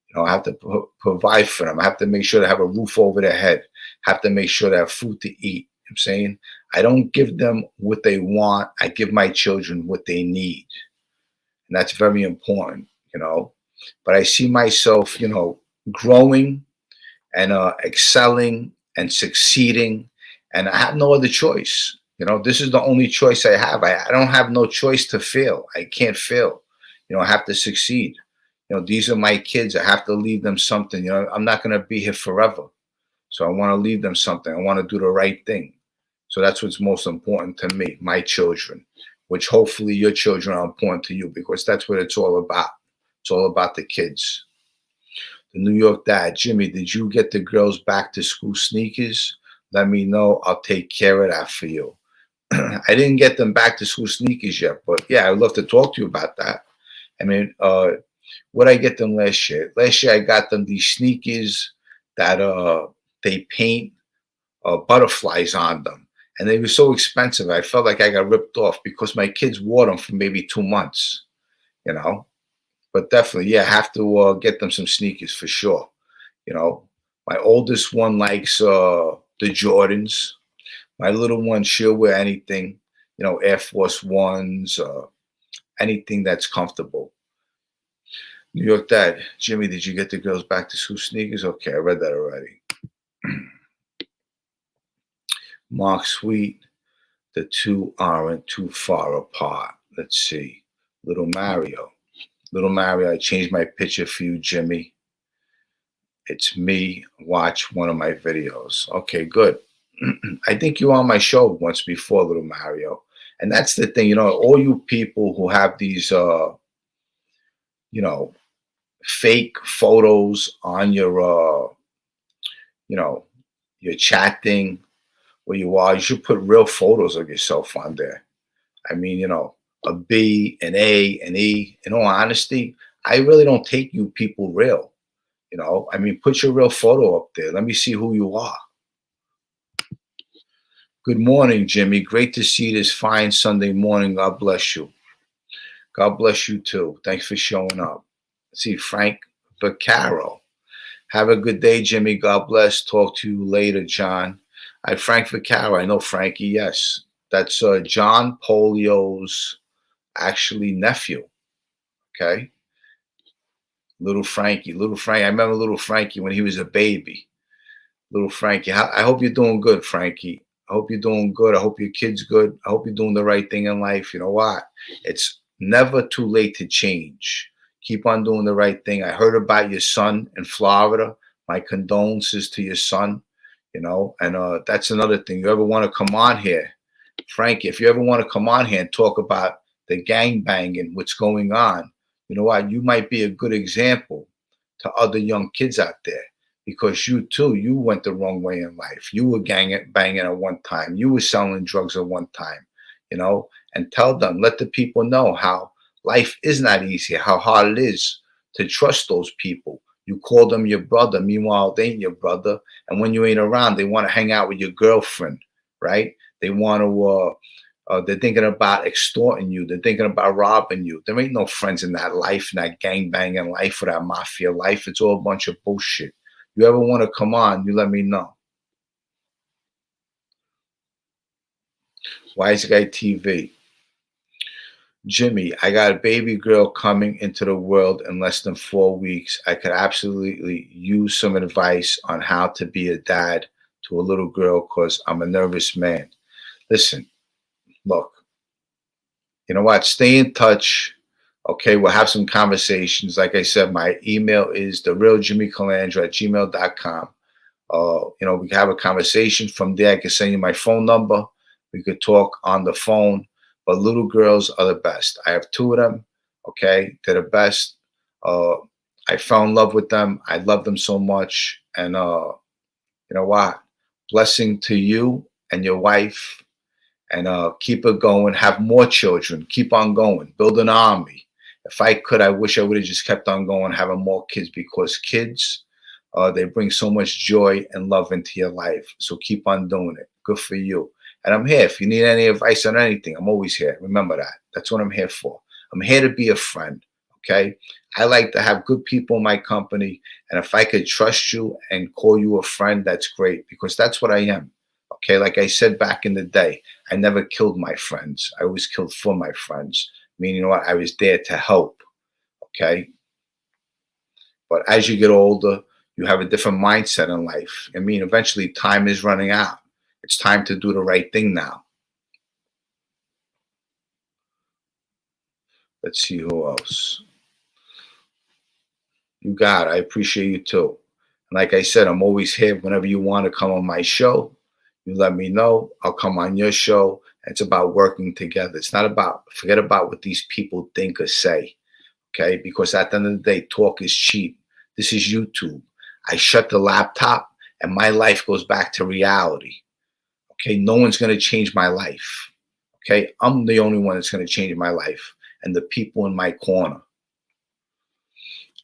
You know, I have to provide for them. I have to make sure they have a roof over their head. I have to make sure they have food to eat. You know what I'm saying? I don't give them what they want. I give my children what they need. And that's very important, you know. But I see myself, you know, growing and excelling and succeeding. And I have no other choice. You know, this is the only choice I have. I don't have no choice to fail. I can't fail. You know, I have to succeed. You know, these are my kids. I have to leave them something. You know, I'm not going to be here forever. So I want to leave them something. I want to do the right thing. So that's what's most important to me, my children, which hopefully your children are important to you, because that's what it's all about. It's all about the kids. The New York dad, Jimmy, did you get the girls back to school sneakers? Let me know. I'll take care of that for you. I didn't get them back to school sneakers yet, but yeah, I'd love to talk to you about that. I mean, what I get them last year? Last year I got them these sneakers that they paint butterflies on them, and they were so expensive. I felt like I got ripped off because my kids wore them for maybe 2 months, you know. But definitely, yeah, I have to get them some sneakers for sure. You know, my oldest one likes the Jordans. My little one, she'll wear anything, you know, Air Force Ones, anything that's comfortable. New York dad, Jimmy, did you get the girls back to school sneakers? Okay, I read that already. Mark Sweet, the two aren't too far apart. Let's see. Little Mario, I changed my picture for you, Jimmy. It's me. Watch one of my videos. Okay, good. I think you were on my show once before, Little Mario. And that's the thing, you know, all you people who have these, you know, fake photos on your, you know, your chat thing where you are, you should put real photos of yourself on there. I mean, you know, a B, an A, an E. In all honesty, I really don't take you people real. You know, I mean, put your real photo up there. Let me see who you are. Good morning, Jimmy. Great to see this fine Sunday morning. God bless you. God bless you too. Thanks for showing up. Let's see, Frank Vaccaro. Have a good day, Jimmy. God bless. Talk to you later, John. Frank Vaccaro. I know Frankie. Yes, that's John Polio's actually nephew. Okay, little Frankie. Little Frank. I remember little Frankie when he was a baby. Little Frankie. I hope you're doing good, Frankie. I hope you're doing good. I hope your kid's good. I hope you're doing the right thing in life. You know what? It's never too late to change. Keep on doing the right thing. I heard about your son in Florida. My condolences to your son. You know, and that's another thing. You ever want to come on here, Frankie? If you ever want to come on here and talk about the gang banging, what's going on, you know what? You might be a good example to other young kids out there. because you too, you went the wrong way in life. You were banging at one time. You were selling drugs at one time, you know, and tell them, let the people know how life is not easy, how hard it is to trust those people. You call them your brother. Meanwhile, they ain't your brother. And when you ain't around, they want to hang out with your girlfriend, right? They want to, they're thinking about extorting you. They're thinking about robbing you. There ain't no friends in that life, in that gang banging life or that mafia life. It's all a bunch of bullshit. You ever want to come on, you let me know. Wise Guy TV. Jimmy, I got a baby girl coming into the world in less than 4 weeks. I could absolutely use some advice on how to be a dad to a little girl because I'm a nervous man. Listen, look, you know what? Stay in touch. Okay, we'll have some conversations. Like I said, my email is therealjimmycalandra@gmail.com. You know, we can have a conversation from there. I can send you my phone number. We could talk on the phone. But little girls are the best. I have two of them. Okay, they're the best. Uh, I fell in love with them. I love them so much. And you know what? Blessing to you and your wife. And keep it going. Have more children. Keep on going. Build an army. If I could, I wish I would have just kept on going, having more kids, because kids, they bring so much joy and love into your life. So keep on doing it. Good for you. And I'm here. If you need any advice on anything, I'm always here. Remember that. That's what I'm here for. I'm here to be a friend. Okay. I like to have good people in my company. And if I could trust you and call you a friend, that's great, because that's what I am. Okay. Like I said back in the day, I never killed my friends. I always killed for my friends. Meaning, you know what? I was there to help. Okay. But as you get older, you have a different mindset in life. I mean, eventually time is running out. It's time to do the right thing now. Let's see who else. You got it. I appreciate you too. And like I said, I'm always here whenever you want to come on my show. You let me know. I'll come on your show. It's about working together. It's not about, forget about what these people think or say. Okay? Because at the end of the day, talk is cheap. This is YouTube. I shut the laptop and my life goes back to reality. Okay? No one's going to change my life. Okay? I'm the only one that's going to change my life and the people in my corner.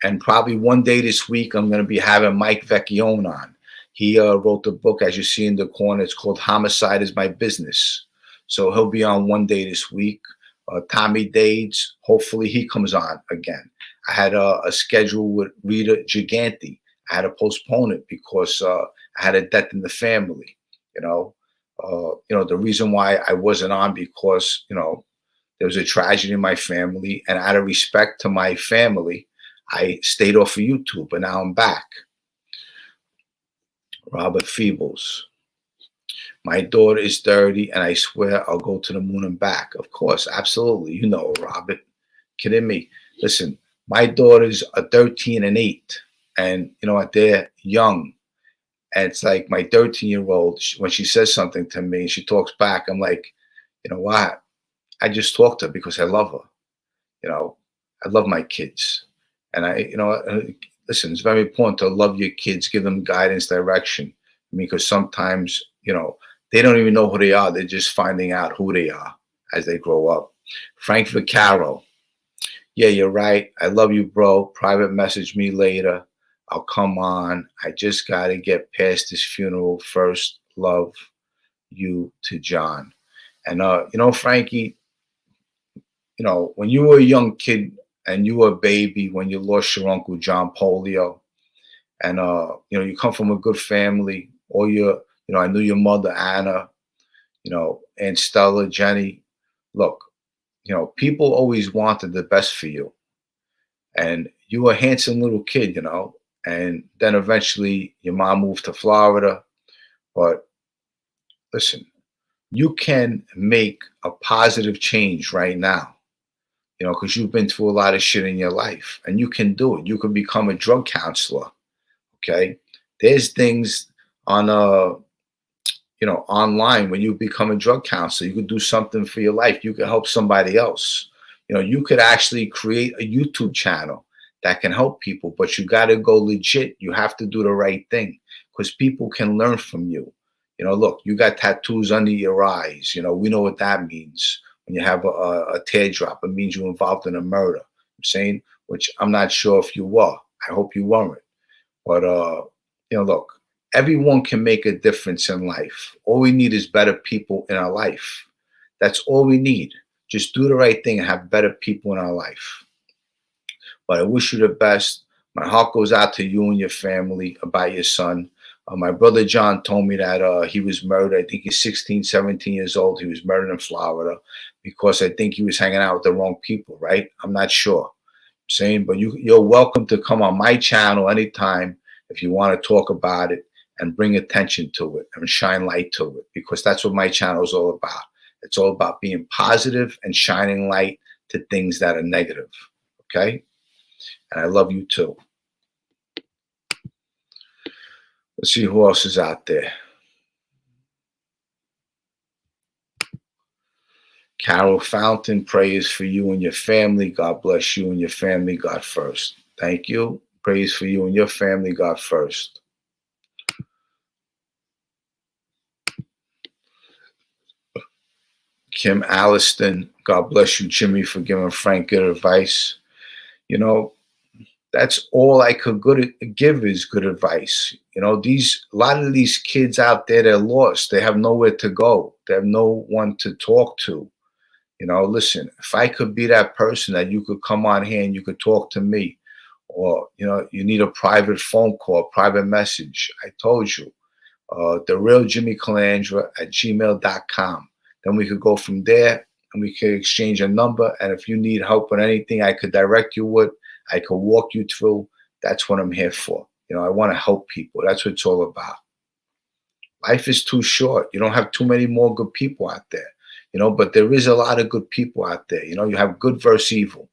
And probably one day this week, I'm going to be having Mike Vecchione on. He wrote the book, as you see in the corner. It's called Homicide is My Business. So he'll be on one day this week. Tommy Dades, hopefully he comes on again. I had a schedule with Rita Giganti. I had to postpone it because I had a death in the family. You know, the reason why I wasn't on, because, you know, there was a tragedy in my family, and out of respect to my family, I stayed off of YouTube, and now I'm back. Robert Feebles. My daughter is 30, and I swear I'll go to the moon and back. Of course, absolutely. You know, Robert. Kidding me? Listen, my daughters are 13 and 8, and you know what? They're young. And it's like my 13-year-old, when she says something to me, she talks back. I'm like, you know what? I just talked to her because I love her. You know, I love my kids. And listen, it's very important to love your kids, give them guidance, direction. I mean, because sometimes, you know, they don't even know who they are. They're just finding out who they are as they grow up. Frank Vaccaro. Yeah, you're right. I love you, bro. Private message me later. I'll come on. I just got to get past this funeral first. Love you, to John. And, you know, Frankie, you know, when you were a young kid and you were a baby, when you lost your uncle John Polio, and you know, you come from a good family, or you know, I knew your mother Anna, you know, and Stella, Jenny. Look, you know, people always wanted the best for you, and you were a handsome little kid, you know. And then eventually your mom moved to Florida. But listen, you can make a positive change right now, you know, because you've been through a lot of shit in your life, and you can do it. You can become a drug counselor. Okay. There's things on, you know, online. When you become a drug counselor, you could do something for your life. You could help somebody else. You know, you could actually create a YouTube channel that can help people, but you got to go legit. You have to do the right thing because people can learn from you. Look, you got tattoos under your eyes. We know what that means. When you have a teardrop, it means you're involved in a murder. I'm saying, which I'm not sure if you were. I hope you weren't. But look, everyone can make a difference in life. All we need is better people in our life. That's all we need. Just do the right thing and have better people in our life. But I wish you the best. My heart goes out to you and your family about your son. My brother John told me that he was murdered. I think he's 16, 17 years old. He was murdered in Florida because I think he was hanging out with the wrong people, right? I'm not sure. I'm saying, but you're welcome to come on my channel anytime if you want to talk about it and bring attention to it and shine light to it, because that's what my channel is all about. It's all about being positive and shining light to things that are negative, okay? And I love you too. Let's see who else is out there. Carol Fountain, prayers for you and your family. God bless you and your family. God first. Thank you. Praise for you and your family. God first. Kim Alliston, God bless you, Jimmy, for giving Frank good advice. That's all I could give is good advice. A lot of these kids out there, they're lost. They have nowhere to go. They have no one to talk to. Listen, if I could be that person that you could come on here and you could talk to me, or, you need a private phone call, private message. I told you, the real Jimmy Calandra at gmail.com. Then we could go from there and we could exchange a number. And if you need help with anything, I could direct you with. I could walk you through. That's what I'm here for. I want to help people. That's what it's all about. Life is too short. You don't have too many more good people out there, but there is a lot of good people out there. You have good versus evil.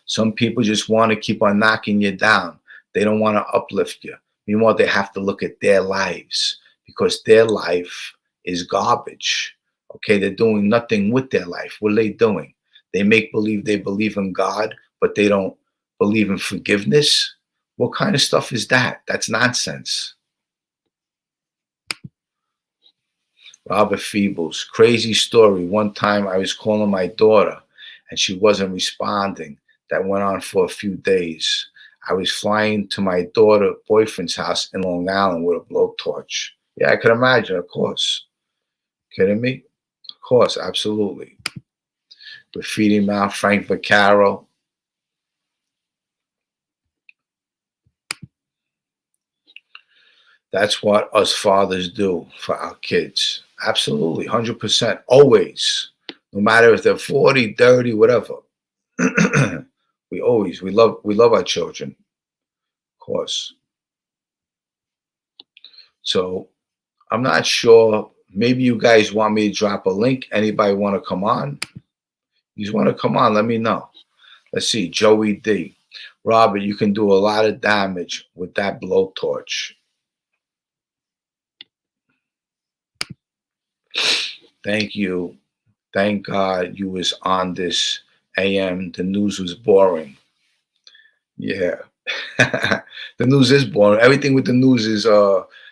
Some people just want to keep on knocking you down. They don't want to uplift you. Meanwhile, they have to look at their lives because their life is garbage. Okay, they're doing nothing with their life. What are they doing? They make believe they believe in God, but they don't believe in forgiveness. What kind of stuff is that? That's nonsense. Robert Feebles, crazy story. One time I was calling my daughter and she wasn't responding. That went on for a few days. I was flying to my daughter's boyfriend's house in Long Island with a blowtorch. Yeah, I could imagine, of course. Kidding me? Of course, absolutely. Graffiti Mouth, Frank Vaccaro. That's what us fathers do for our kids. Absolutely, 100%, always. No matter if they're 40, 30, whatever. we love our children, of course. So I'm not sure. Maybe you guys want me to drop a link. Anybody want to come on? You want to come on, let me know. Let's see, Joey D. Robert, you can do a lot of damage with that blowtorch. Thank you. Thank God you was on this AM. The news was boring. Yeah. The news is boring. Everything with the news is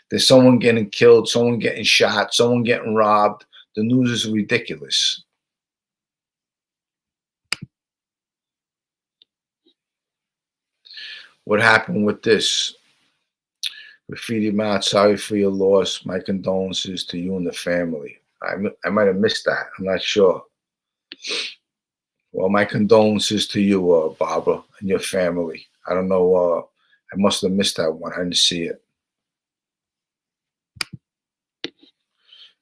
there's someone getting killed, someone getting shot, someone getting robbed. The news is ridiculous. What happened with this? Graffiti Mount, sorry for your loss. My condolences to you and the family. I might have missed that. I'm not sure. Well, my condolences to you, Barbara, and your family. I don't know. I must have missed that one. I didn't see it.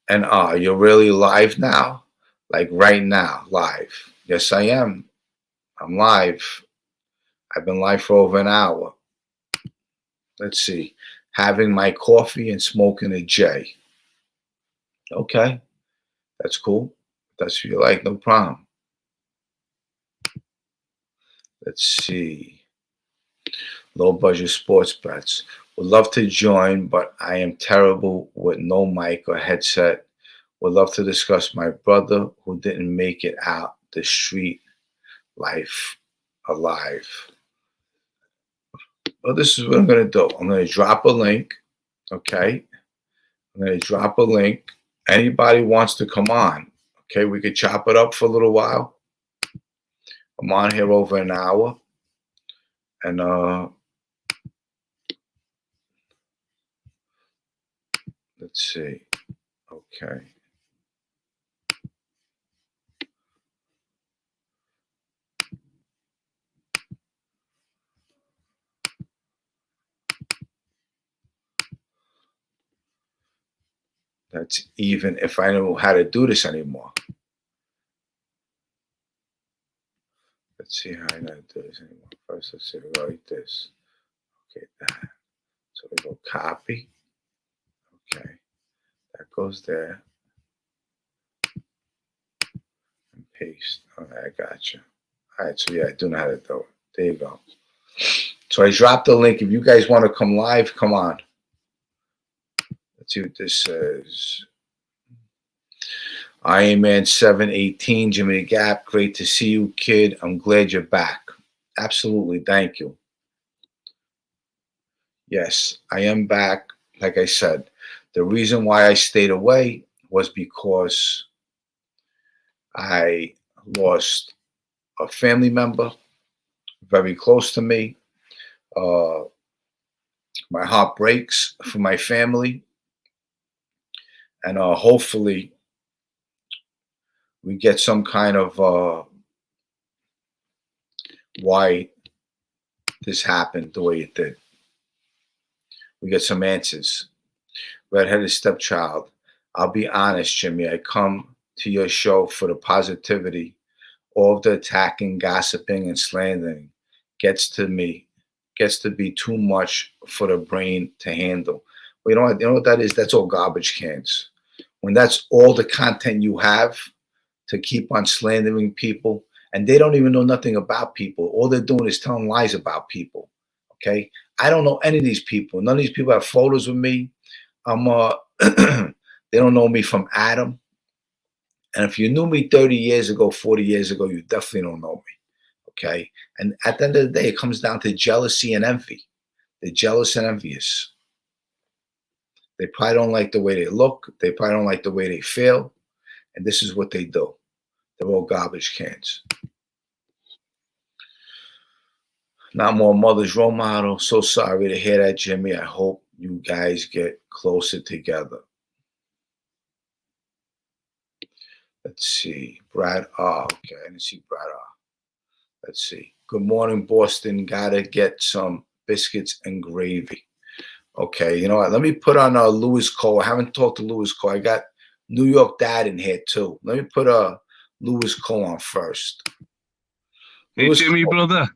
And you're really live now? Like right now, live. Yes, I am. I'm live. I've been live for over an hour. Let's see. Having my coffee and smoking a J. Okay. That's cool. That's what you like. No problem. Let's see. Low budget sports bets. Would love to join, but I am terrible with no mic or headset. Would love to discuss my brother who didn't make it out the street life alive. Well, this is what I'm going to do. I'm going to drop a link. Okay. I'm going to drop a link. Anybody wants to come on. Okay. We could chop it up for a little while. I'm on here over an hour. And let's see. Okay. That's even if I know how to do this anymore. Let's see how I know how to do this anymore. First, let's see, write this. Okay, that. So we go copy. Okay, that goes there. And paste. All right, I got you. All right, so yeah, I do know how to do it. There you go. So I dropped the link. If you guys want to come live, come on. Let's see what this says. Iron Man 718, Jimmy the Gap. Great to see you, kid. I'm glad you're back. Absolutely. Thank you. Yes, I am back. Like I said, the reason why I stayed away was because I lost a family member very close to me. My heart breaks for my family. And hopefully we get some kind of why this happened the way it did. We get some answers. Redheaded stepchild. I'll be honest, Jimmy. I come to your show for the positivity. All of the attacking, gossiping, and slandering gets to me. Gets to be too much for the brain to handle. Well, you know what that is? That's all garbage cans. When that's all the content you have to keep on slandering people, and they don't even know nothing about people. All they're doing is telling lies about people. Okay, I don't know any of these people. None of these people have photos with me. They don't know me from Adam. And if you knew me 30 years ago, 40 years ago, you definitely don't know me. Okay, and at the end of the day, it comes down to jealousy and envy. They're jealous and envious. They probably don't like the way they look. They probably don't like the way they feel. And this is what they do. They're all garbage cans. Not more mother's role model. So sorry to hear that, Jimmy. I hope you guys get closer together. Let's see. Brad R. Okay, I didn't see Brad R. Let's see. Good morning, Boston. Gotta get some biscuits and gravy. Okay, you know what? Let me put on Louis Cole. I haven't talked to Louis Cole. I got New York Dad in here too. Let me put Louis Cole on first. Hey, Louis Jimmy, Cole. brother.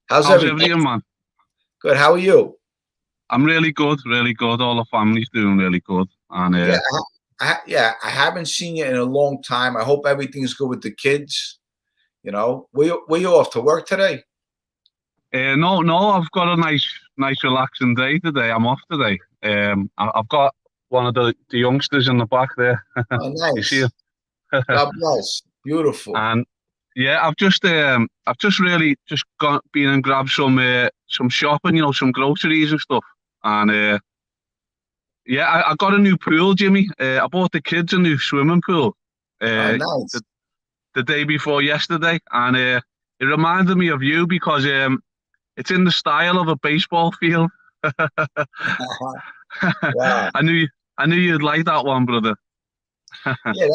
How's everything, man? Good. How are you? I'm really good, really good. All the family's doing really good. And I haven't seen you in a long time. I hope everything's good with the kids. You know, were you off to work today? no, I've got a nice relaxing day today. I'm off today. I've got one of the youngsters in the back there. Oh, nice. You see him? God bless. Beautiful. And yeah, I've just really just been and grabbed some shopping, you know, some groceries and stuff. And yeah, I got a new pool, Jimmy. I bought the kids a new swimming pool. Nice. The day before yesterday, and it reminded me of you because it's in the style of a baseball field. Wow. I knew you'd like that one, brother. Yeah,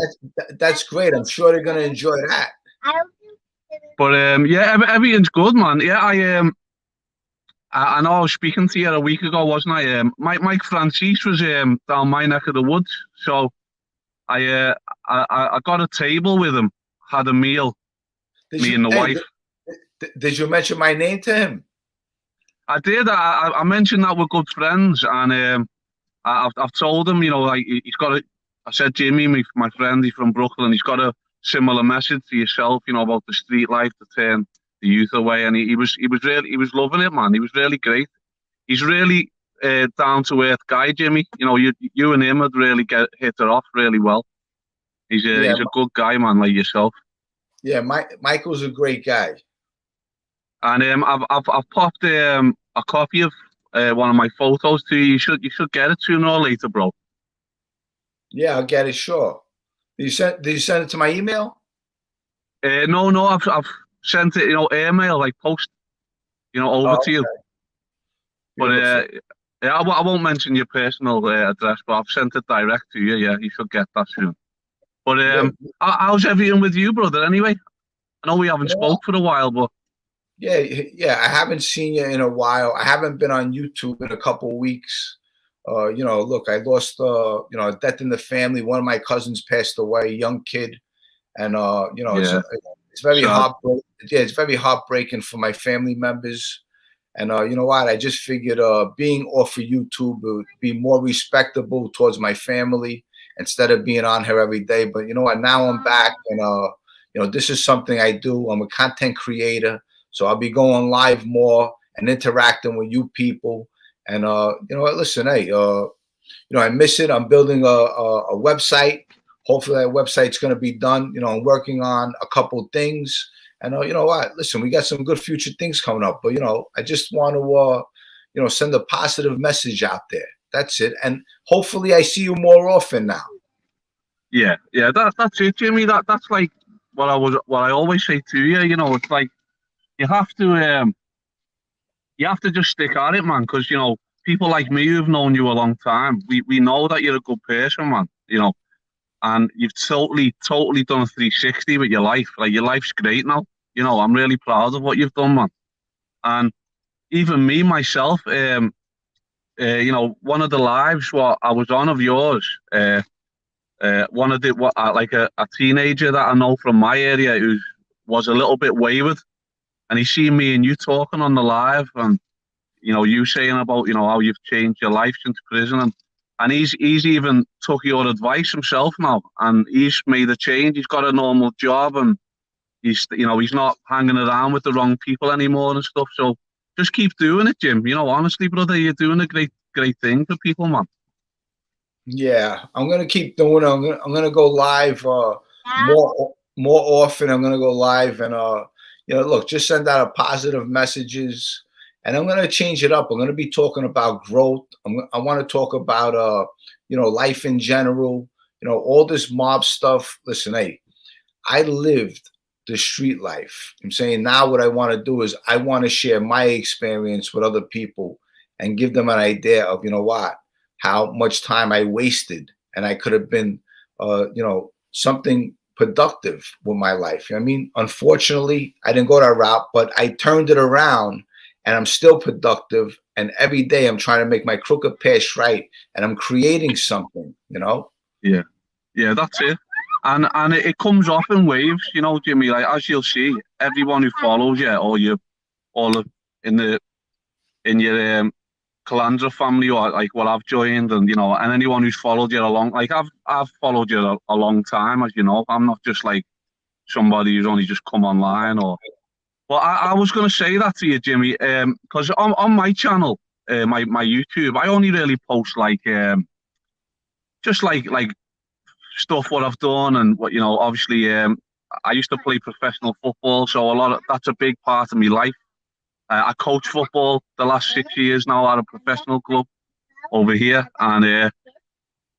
that's great. I'm sure they're gonna enjoy that. But yeah, everything's good, man. Yeah, I know I was speaking to you a week ago, wasn't I? Mike Francis was down my neck of the woods, so I got a table with him, had a meal, and the wife. Did you mention my name to him? I did. I mentioned that we're good friends, and I've told him, you know, like he's got a. I said, Jimmy, my friend, he's from Brooklyn. He's got a similar message to yourself, you know, about the street life to turn the youth away, and he was loving it, man. He was really great. He's really down to earth guy, Jimmy. You know, you and him would really hit it off really well. He's a good guy, man, like yourself. Yeah, Michael's a great guy. And I've popped a copy of one of my photos to you. You should get it sooner or later, bro. Yeah, I'll get it. Sure. Did you send it to my email? No, I've sent it, email, like post, over Oh, to you. But beautiful. yeah, I won't mention your personal address, but I've sent it direct to you. Yeah, you should get that soon. But Yeah. how's everything with you, brother? Anyway, I know we haven't You know, spoke for a while, but yeah, yeah. I haven't seen you in a while. I haven't been on YouTube in a couple of weeks. Look, I lost, a death in the family. One of my cousins passed away, young kid, and yeah, it's very sad. heartbreaking. Yeah, it's very heartbreaking for my family members. And you know what? I just figured being off of YouTube would be more respectable towards my family instead of being on here every day. But you know what? Now I'm back, and this is something I do. I'm a content creator, so I'll be going live more and interacting with you people. And you know what? Listen, hey, I miss it. I'm building a website. Hopefully, that website's going to be done. I'm working on a couple things. And you know what? Listen, we got some good future things coming up. But I just want to, send a positive message out there. That's it. And hopefully, I see you more often now. Yeah, yeah. That's it, Jimmy. That's like what I always say to you. It's like you have to you have to just stick at it, man. Because people like me who've known you a long time, we know that you're a good person, man. And you've totally done a 360 with your life. Like your life's great now. I'm really proud of what you've done, man. And even me myself, one of the lives what I was on of yours, one of the like a teenager that I know from my area who was a little bit wayward, and he seen me and you talking on the live, and you saying about how you've changed your life since prison, and he's even took your advice himself now, and he's made a change. He's got a normal job, and he's not hanging around with the wrong people anymore and stuff. So just keep doing it, Jim. Honestly, brother, you're doing a great thing for people, man. Yeah, I'm gonna keep doing it. I'm gonna go live more often. I'm gonna go live and look, just send out positive messages, and I'm gonna change it up. I'm gonna be talking about growth. I want to talk about life in general. All this mob stuff. Listen, hey, I lived the street life. I'm saying now what I want to do is I want to share my experience with other people and give them an idea of how much time I wasted, and I could have been something productive with my life. I mean, unfortunately, I didn't go that route, but I turned it around, and I'm still productive. And every day I'm trying to make my crooked path right, and I'm creating something. Yeah, yeah, that's it. And it comes off in waves, Jimmy. Like as you'll see, everyone who follows you, or you, all of, in your Calandra family, or like what I've joined, and anyone who's followed you along, like I've followed you a long time, as you know. I'm not just like somebody who's only just come online. But I was going to say that to you, Jimmy, because on my channel, my YouTube, I only really post like just like stuff what I've done, and what obviously I used to play professional football, so that's a big part of my life. I coach football the last 6 years now at a professional club over here, and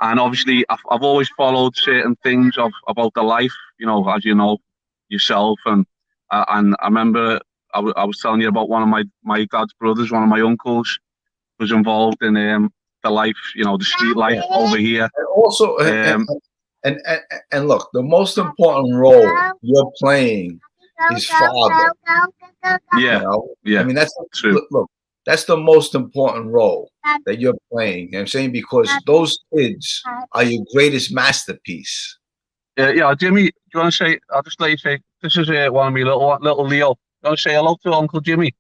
obviously I've always followed certain things about the life, as you know yourself, and I remember I was telling you about one of my dad's brothers, one of my uncles, was involved in the life, the street life over here. And also, Um, and look, the most important role you're playing is father. yeah, I yeah, mean, true. look, that's the most important role that you're playing. You know what I'm saying, because those kids are your greatest masterpiece. Yeah, Jimmy, do you want to say? I'll just let you say. This is one of my little Leo. You want to say hello to Uncle Jimmy?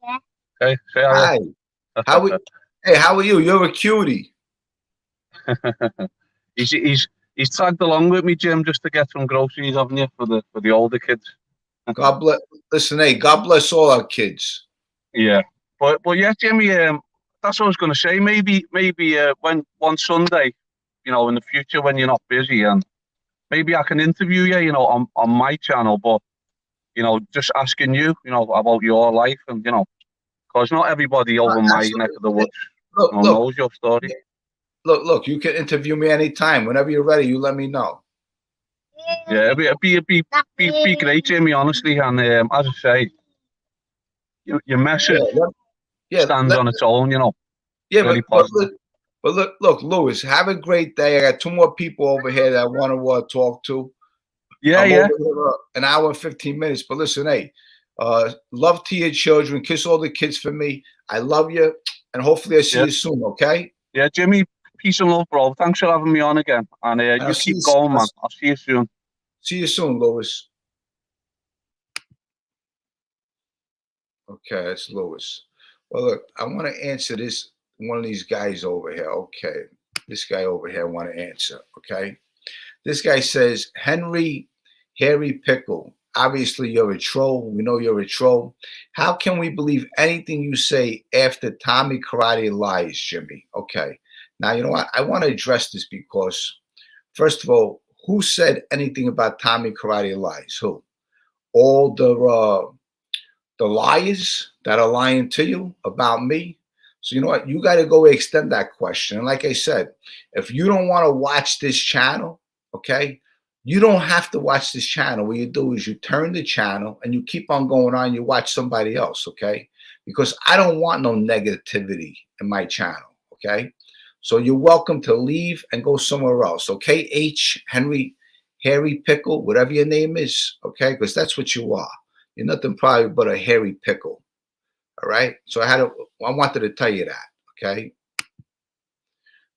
Yeah. Okay, say hello. Hi, how are, hey, how are you? You're a cutie. He's tagged along with me, Jim, just to get some groceries, haven't you, for the older kids? God bless. Listen, hey, God bless all our kids. Yeah, but yeah, Jimmy. That's what I was going to say. Maybe when one Sunday, in the future when you're not busy, and maybe I can interview you, on my channel, but just asking you, about your life, and Because not everybody over my neck of the woods knows your story. Look, you can interview me anytime. Whenever you're ready, you let me know. Yeah, it'd be great, Jimmy, honestly. And as I say, your message stands on its own, Yeah, really positive. but look, Lewis, have a great day. I got 2 more people over here that I want to talk to. Yeah, I'm over here, an hour and 15 minutes. But listen, hey, love to your children. Kiss all the kids for me. I love you, and hopefully I'll see you soon. Okay? Yeah, Jimmy. Peace and love, bro. Thanks for having me on again. And you keep going, man. I'll see you soon. See you soon, Lewis. Okay, that's Lewis. Well, look, I want to answer this. One of these guys over here. Okay, this guy over here I want to answer. Okay, this guy says, Henry Harry Pickle. Obviously, you're a troll. We know you're a troll. How can we believe anything you say after Tommy Karate lies, Jimmy? Okay. Now, you know what? I want to address this because, first of all, who said anything about Tommy Karate lies? Who? All the liars that are lying to you about me? So you know what? You got to go extend that question. And like I said, if you don't want to watch this channel, okay, you don't have to watch this channel. What you do is you turn the channel and you keep on going on. You watch somebody else, okay? Because I don't want no negativity in my channel, okay? So you're welcome to leave and go somewhere else, okay? Henry Harry Pickle, whatever your name is, okay? Because that's what you are. You're nothing probably but a hairy pickle. All right. So I wanted to tell you that. Okay.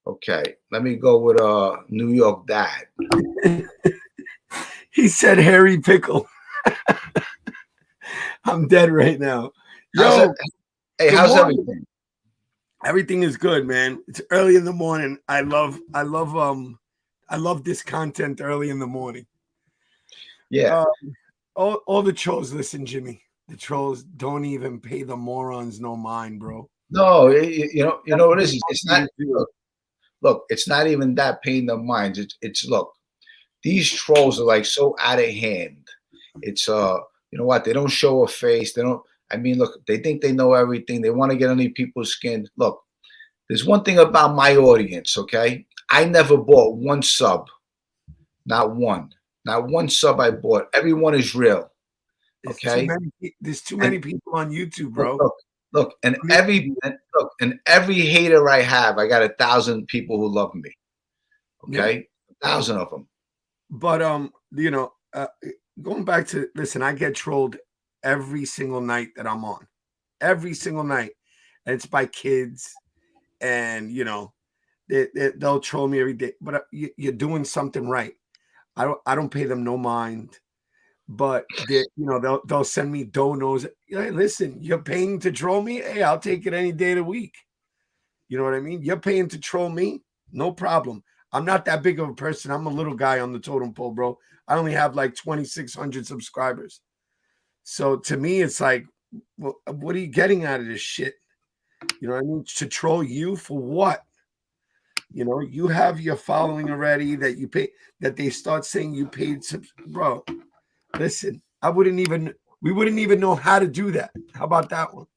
Okay. Let me go with New York Dad. He said hairy pickle. I'm dead right now. Yo, how's everything? Everything is good, man. It's early in the morning. I love this content early in the morning. Yeah. All the trolls listen, Jimmy. The trolls don't even pay the morons no mind, bro. No, you know what it is. It's not. Look, it's not even that paying the minds. It's look. These trolls are like so out of hand. It's you know what? They don't show a face. They don't. I mean, look. They think they know everything. They want to get under people's skin. Look, there's one thing about my audience. Okay, I never bought one sub. Not one. Not one sub I bought. Everyone is real. Okay. There's too many people on YouTube, bro. Look, and every hater I have, I got 1,000 people who love me. Okay, 1,000 of them. But going back to listen, I get trolled every single night that I'm on, every single night, and it's by kids, and they'll troll me every day. But you're doing something right. I don't pay them no mind. But they'll send me donos. Hey, listen, you're paying to troll me? Hey, I'll take it any day of the week. You know what I mean? You're paying to troll me? No problem. I'm not that big of a person. I'm a little guy on the totem pole, bro. I only have like 2,600 subscribers. So to me, it's like, well, what are you getting out of this shit? You know what I mean? To troll you for what? You have your following already that you pay, that they start saying you paid, bro. Listen, we wouldn't even know how to do that. How about that one?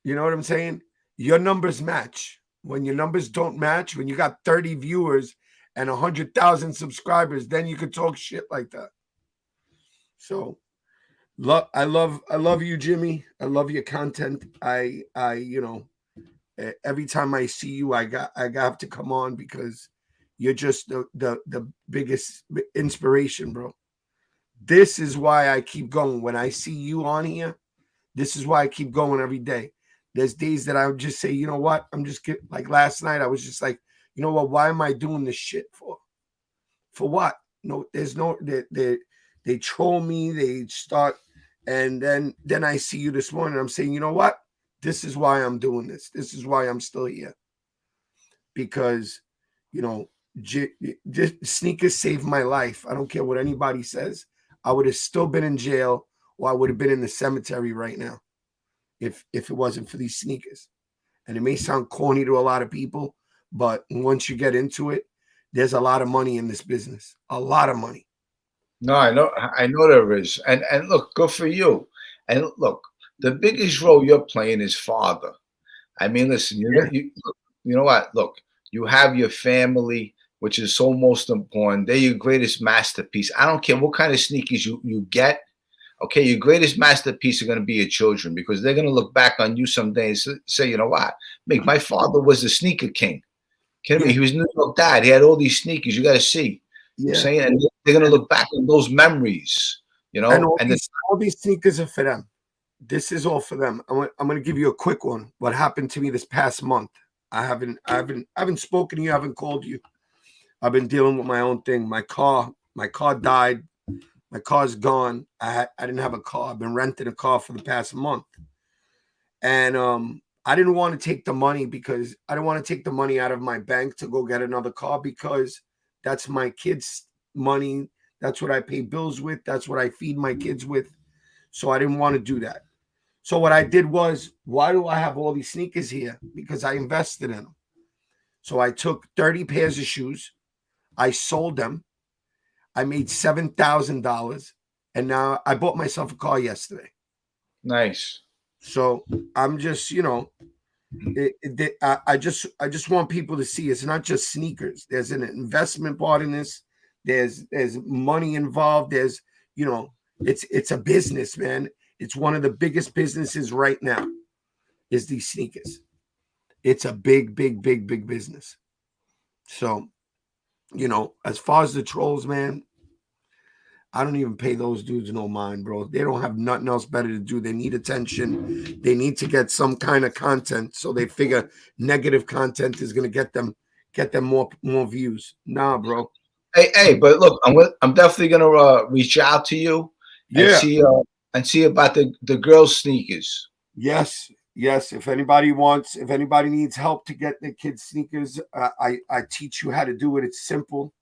You know what I'm saying? Your numbers match. When your numbers don't match, when you got 30 viewers and 100,000 subscribers, then you could talk shit like that. So, I love you, Jimmy. I love your content. Every time I see you, I have to come on because you're just the biggest inspiration, bro. This is why I keep going. When I see you on here, this is why I keep going every day. There's days that I would just say, you know what? I'm just like last night. I was just like, you know what? Why am I doing this shit for? For what? No, there's no. They troll me. They start, and then I see you this morning. I'm saying, you know what? This is why I'm doing this. This is why I'm still here. Because, sneakers saved my life. I don't care what anybody says. I would have still been in jail, or I would have been in the cemetery right now if it wasn't for these sneakers. And it may sound corny to a lot of people, but once you get into it, there's a lot of money in this business. A lot of money. No, I know there is. And look, good for you. And look, the biggest role you're playing is father. I mean, listen, Yeah. you know what? Look, you have your family, which is so most important. They're your greatest masterpiece. I don't care what kind of sneakers you get. Okay, your greatest masterpiece are going to be your children because they're going to look back on you someday and say, you know what? My father was the sneaker king. Kidding me? Yeah. He was New York dad. He had all these sneakers. You got to see. I'm Yeah. saying, and they're going to And, look back on those memories, and and then all these sneakers are for them. This is all for them. I'm going to give you a quick one. What happened to me this past month? I haven't spoken to you. I haven't called you. I've been dealing with my own thing. My car died. My car's gone. I didn't have a car. I've been renting a car for the past month. And I didn't want to take the money because I don't want to take the money out of my bank to go get another car because that's my kids' money. That's what I pay bills with. That's what I feed my kids with. So I didn't want to do that. So what I did was, why do I have all these sneakers here? Because I invested in them. So I took 30 pairs of shoes. I sold them. I made $7,000. And now I bought myself a car yesterday. nice. So I'm just, I just want people to see it's not just sneakers. There's an investment part in this. There's money involved. There's, it's a business, man. It's one of the biggest businesses right now is these sneakers. It's a big, big, big, big business. So, as far as the trolls, man, I don't even pay those dudes no mind, bro. They don't have nothing else better to do. They need attention. They need to get some kind of content. So they figure negative content is going to get them more views. Nah, bro. Hey, but look, I'm definitely gonna reach out to you and Yeah. see about the girls' sneakers. Yes. If anybody needs help to get their kids sneakers, I teach you how to do it. It's simple.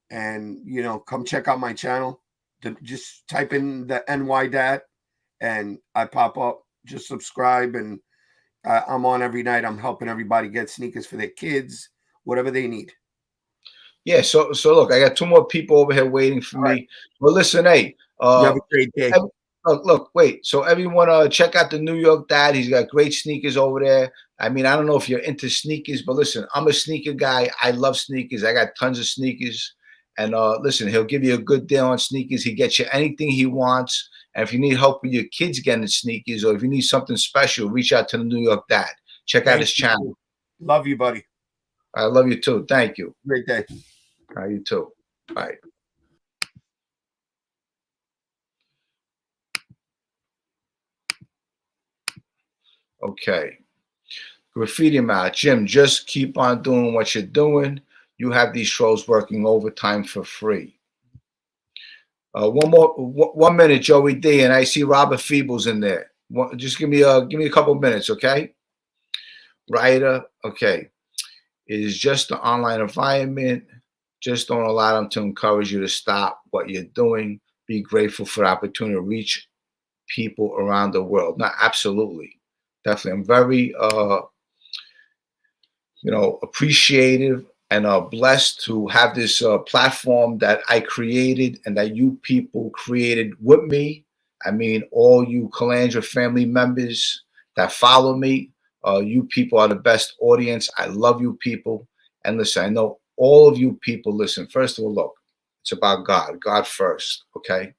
And, come check out my channel. Just type in the NY Dad and I pop up. Just subscribe. And I'm on every night. I'm helping everybody get sneakers for their kids, whatever they need. Yeah, so look, I got two more people over here waiting for me. Right. Well, listen, hey, You have a great day. look, wait. So everyone, check out the New York Dad. He's got great sneakers over there. I mean, I don't know if you're into sneakers, but listen, I'm a sneaker guy. I love sneakers. I got tons of sneakers. And listen, he'll give you a good deal on sneakers. He gets you anything he wants. And if you need help with your kids getting sneakers, or if you need something special, reach out to the New York Dad. Check out his channel. Love you, buddy. I love you too. Thank you. Great day. You too. Bye. Okay. Graffiti Mouth. Jim, just keep on doing what you're doing. You have these trolls working overtime for free. 1 minute, Joey D, and I see Robert Feebles in there. Just give me a couple minutes, okay? Ryder, okay. It is just the online environment. Just don't allow them to encourage you to stop what you're doing. Be grateful for the opportunity to reach people around the world. Not absolutely. Definitely. I'm very appreciative and blessed to have this platform that I created and that you people created with me. I mean, all you Calandra family members that follow me, you people are the best audience. I love you people. And listen, I know all of you people, listen, first of all, look, it's about God. God first, okay?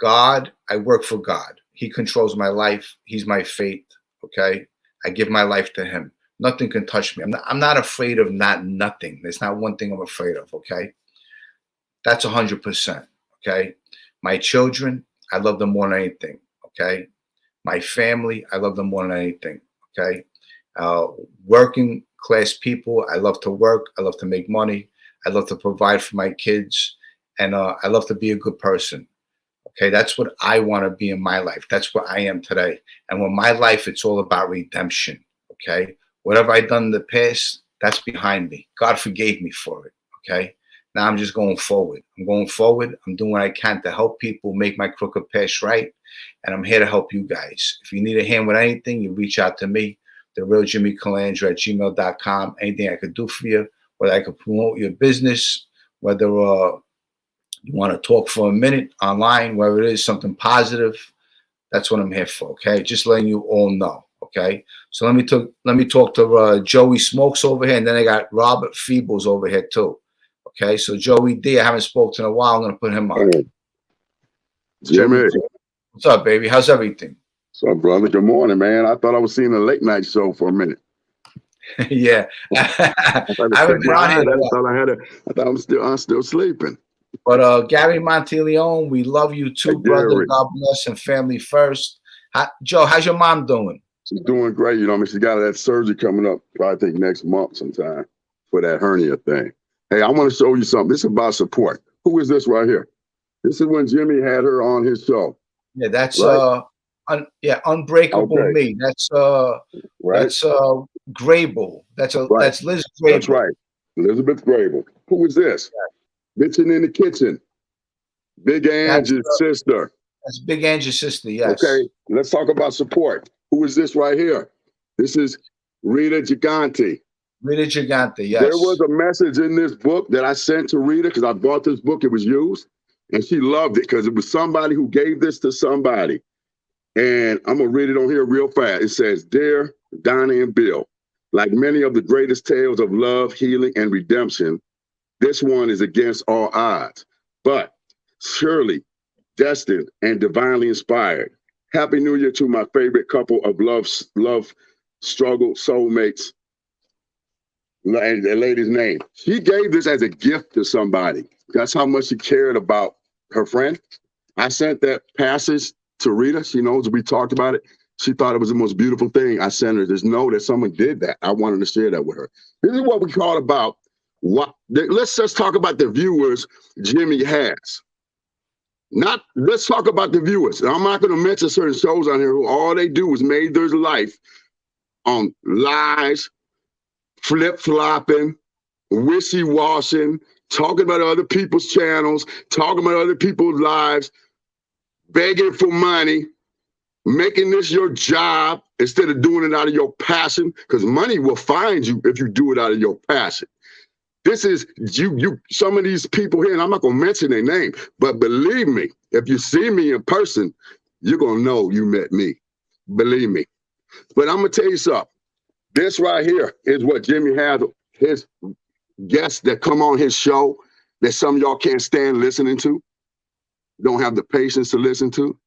God, I work for God. He controls my life. He's my fate, okay? I give my life to him. Nothing can touch me. I'm not afraid of nothing. There's not one thing I'm afraid of, okay? That's 100%, okay? My children, I love them more than anything, okay? My family, I love them more than anything, okay? Working class people, I love to work. I love to make money. I love to provide for my kids. And I love to be a good person, okay? That's what I want to be in my life. That's what I am today. And with my life, it's all about redemption, okay? Whatever I've done in the past, that's behind me. God forgave me for it, okay? Now I'm just going forward. I'm going forward. I'm doing what I can to help people make my crooked past right. And I'm here to help you guys. If you need a hand with anything, you reach out to me, therealjimmycalandra@gmail.com. Anything I could do for you, whether I could promote your business, whether you want to talk for a minute online, whether it is something positive, That's what I'm here for. Okay, just letting you all know. Okay, so let me talk to Joey Smokes over here, and then I got Robert Feebles over here too. Okay, so Joey D, I haven't spoken in a while. I'm gonna put him on. Jimmy. What's up, baby? How's everything? What's up, brother? Good morning, man. I thought I was seeing a late night show for a minute. Yeah, I haven't been on here. I thought I'm still sleeping. But Gary Monteleone, we love you too, brother. Gary. God bless and family first. Joe, how's your mom doing? She's doing great. You know, I mean, she got that surgery coming up, I think next month sometime for that hernia thing. Hey, I want to show you something. This is about support. Who is this right here? This is when Jimmy had her on his show. Yeah, that's right? Unbreakable Okay. Me. That's right? That's Grable. That's right. That's Liz Grable. That's right. Elizabeth Grable. Who is this? Bitching in the Kitchen. Big Angie's sister. That's Big Angie's sister, yes. Okay, let's talk about support. Who is this right here? This is Rita Gigante. Rita Gigante, yes. There was a message in this book that I sent to Rita because I bought this book. It was used, and she loved it because it was somebody who gave this to somebody. And I'm going to read it on here real fast. It says, Dear Donnie and Bill, like many of the greatest tales of love, healing, and redemption, this one is against all odds, but surely destined and divinely inspired. Happy New Year to my favorite couple of love struggle soulmates. And the lady's name. She gave this as a gift to somebody. That's how much she cared about her friend. I sent that passage to Rita. She knows we talked about it. She thought it was the most beautiful thing. I sent her this note that someone did that. I wanted to share that with her. This is what we call about let's just talk about the viewers Jimmy has. Let's talk about the viewers. And I'm not going to mention certain shows on here who all they do is made their life on lies, flip-flopping, wishy-washing, talking about other people's channels, talking about other people's lives, begging for money, making this your job instead of doing it out of your passion, because money will find you if you do it out of your passion. This is some of these people here, and I'm not going to mention their name, but believe me, if you see me in person, you're going to know you met me. Believe me. But I'm going to tell you something. This right here is what Jimmy has, his guests that come on his show that some of y'all can't stand listening to, don't have the patience to listen to.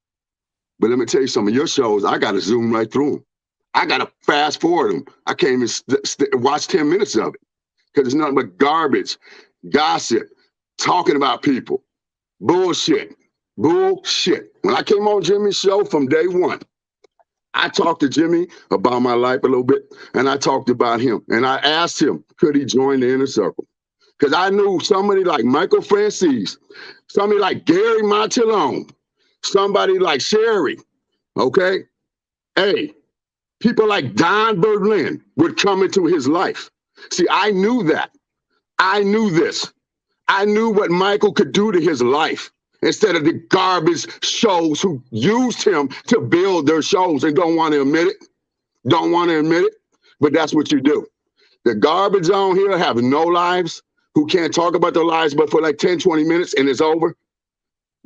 But let me tell you, some of your shows, I got to zoom right through them. I got to fast forward them. I can't even watch 10 minutes of it because it's nothing but garbage, gossip, talking about people, bullshit. When I came on Jimmy's show from day one, I talked to Jimmy about my life a little bit, and I talked about him. And I asked him, could he join the inner circle? Because I knew somebody like Michael Francis, somebody like Gary Monteleone, somebody like Sherry, okay? Hey, people like Don Berlin would come into his life. See, I knew that. I knew this. I knew what Michael could do to his life instead of the garbage shows who used him to build their shows and don't want to admit it. But that's what you do. The garbage on here have no lives, who can't talk about their lives but for like 10, 20 minutes and it's over.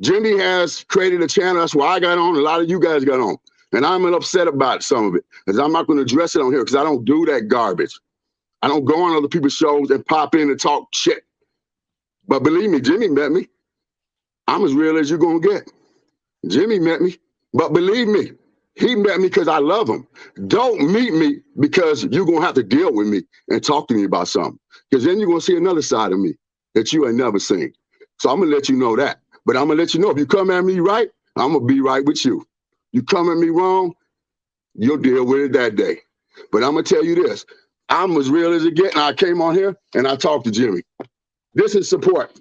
Jimmy has created a channel. That's why I got on. A lot of you guys got on. And I'm upset about some of it because I'm not going to address it on here because I don't do that garbage. I don't go on other people's shows and pop in and talk shit. But believe me, Jimmy met me. I'm as real as you're going to get. Jimmy met me. But believe me, he met me because I love him. Don't meet me because you're going to have to deal with me and talk to me about something. Because then you're going to see another side of me that you ain't never seen. So I'm going to let you know that. But I'm going to let you know, if you come at me right, I'm going to be right with you. You come at me wrong, you'll deal with it that day. But I'm going to tell you this. I'm as real as it gets. And I came on here and I talked to Jimmy. This is support.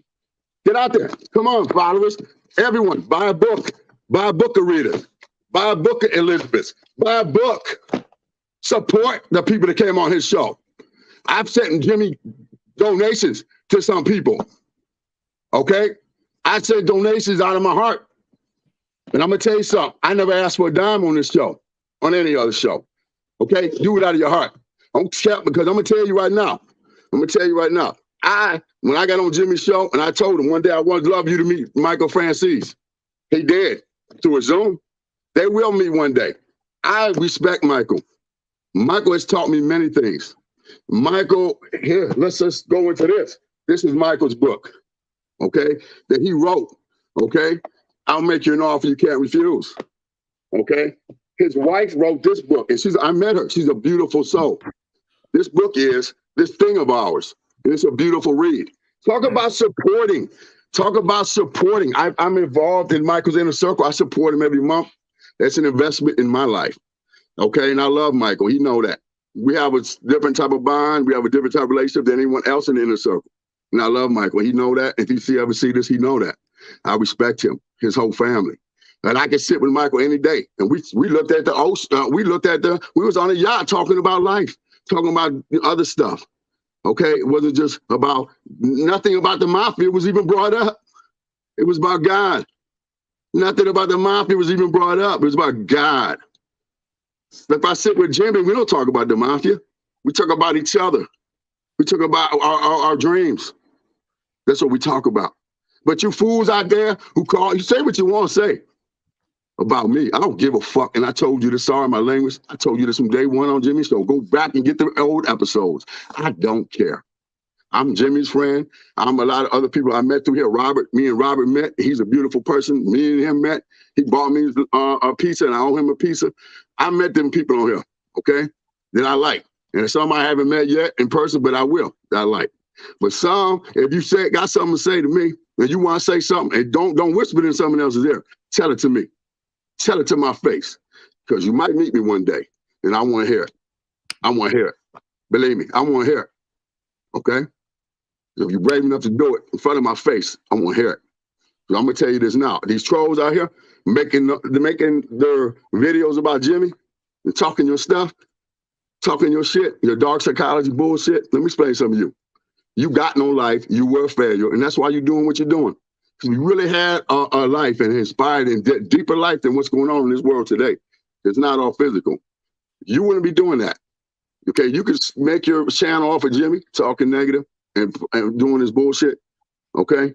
Get out there. Come on, followers. Everyone, buy a book. Buy a book of Rita. Buy a book of Elizabeth. Buy a book. Support the people that came on his show. I've sent Jimmy donations to some people. Okay? I sent donations out of my heart. And I'm going to tell you something. I never asked for a dime on this show, on any other show. Okay? Do it out of your heart. Don't step, because I'm going to tell you right now. When I got on Jimmy's show and I told him one day I would love you to meet Michael Francis. He did through a Zoom. They will meet one day. I respect Michael. Michael has taught me many things. Michael, here, let's just go into this. This is Michael's book, okay, that he wrote, okay? I'll make you an offer you can't refuse, okay? His wife wrote this book, and I met her. She's a beautiful soul. This book is this thing of ours. It's a beautiful read. Talk about supporting. Talk about supporting. I'm involved in Michael's Inner Circle. I support him every month. That's an investment in my life, okay? And I love Michael. He know that. We have a different type of bond. We have a different type of relationship than anyone else in the Inner Circle. And I love Michael. He know that. If he ever see this, he know that. I respect him, his whole family. And I can sit with Michael any day. And we looked at the ocean. We was on a yacht talking about life, talking about other stuff. Okay, it wasn't just about, nothing about the mafia was even brought up. It was about God. Nothing about the mafia was even brought up. It was about God. If I sit with Jimmy, we don't talk about the mafia. We talk about each other. We talk about our dreams. That's what we talk about. But you fools out there who call, you say what you want to say about me. I don't give a fuck. And I told you this, sorry, my language. I told you this from day one on Jimmy's show. Go back and get the old episodes. I don't care. I'm Jimmy's friend. I'm a lot of other people I met through here. Me and Robert met. He's a beautiful person. Me and him met. He bought me a pizza and I owe him a pizza. I met them people on here, okay, that I like. And some I haven't met yet in person, but I will, that I like. But some, if you got something to say to me, and you want to say something, and don't whisper it in someone else's ear, tell it to me. Tell it to my face, because you might meet me one day, and I want to hear it. I want to hear it. Believe me, I want to hear it, okay? So if you're brave enough to do it in front of my face, I want to hear it. So I'm going to tell you this now. These trolls out here making their videos about Jimmy and talking your stuff, talking your shit, your dark psychology bullshit. Let me explain something to you. You got no life. You were a failure. And that's why you're doing what you're doing. Because you really had a life and inspired in deeper life than what's going on in this world today. It's not all physical. You wouldn't be doing that. Okay, you could make your channel off of Jimmy talking negative and doing this bullshit. Okay,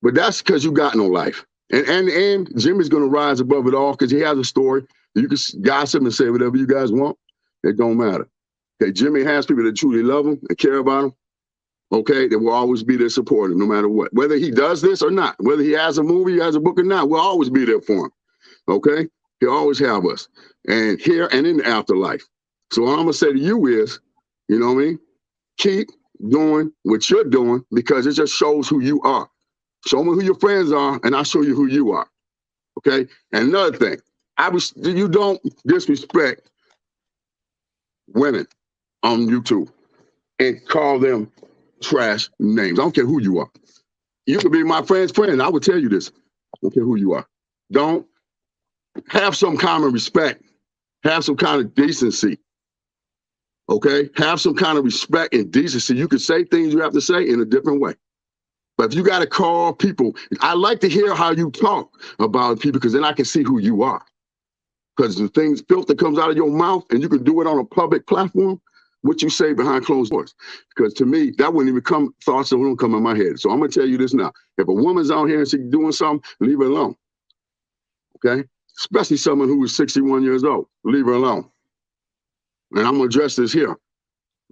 but that's because you got no life. And Jimmy's gonna rise above it all because he has a story. You can gossip and say whatever you guys want. It don't matter. Okay, Jimmy has people that truly love him and care about him. Okay, that will always be there supporting him no matter what. Whether he does this or not, whether he has a movie, he has a book or not, we'll always be there for him. Okay, he'll always have us. And here and in the afterlife. So what I'm gonna say to you is, you know what I mean? Keep doing what you're doing because it just shows who you are. Show me who your friends are, and I'll show you who you are. Okay. And another thing, you don't disrespect women on YouTube and call them trash names. I don't care who you are. You could be my friend's friend. I would tell you this. I don't care who you are. Don't have some common respect. Have some kind of decency. Okay? Have some kind of respect and decency. You can say things you have to say in a different way. But if you got to call people, I like to hear how you talk about people because then I can see who you are. Because the filter comes out of your mouth and you can do it on a public platform, what you say behind closed doors. Because to me, that wouldn't even come, thoughts that wouldn't come in my head. So I'm going to tell you this now. If a woman's out here and she's doing something, leave her alone. Okay? Especially someone who is 61 years old. Leave her alone. And I'm going to address this here.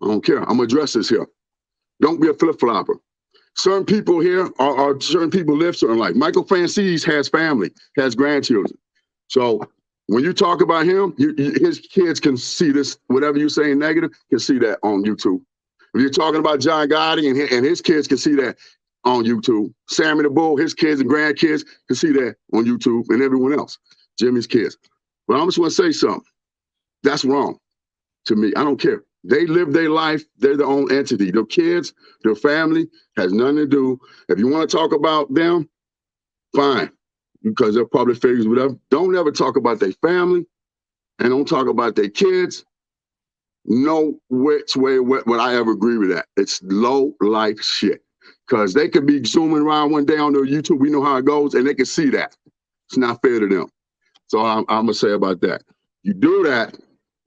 I don't care. I'm going to address this here. Don't be a flip-flopper. Certain people here are certain people live certain life. Michael Francis has family, has grandchildren. So when you talk about him, his kids can see this, whatever you're saying negative, can see that on YouTube. If you're talking about John Gotti and his kids can see that on YouTube. Sammy the Bull, his kids and grandkids can see that on YouTube and everyone else, Jimmy's kids. But I just want to say something. That's wrong to me. I don't care. They live their life. They're their own entity. Their kids, their family has nothing to do. If you want to talk about them, fine, because they're public figures, whatever. Don't ever talk about their family and don't talk about their kids. No which way would I ever agree with that. It's low life shit because they could be zooming around one day on their YouTube. We know how it goes and they can see that. It's not fair to them. So I'm going to say about that. You do that,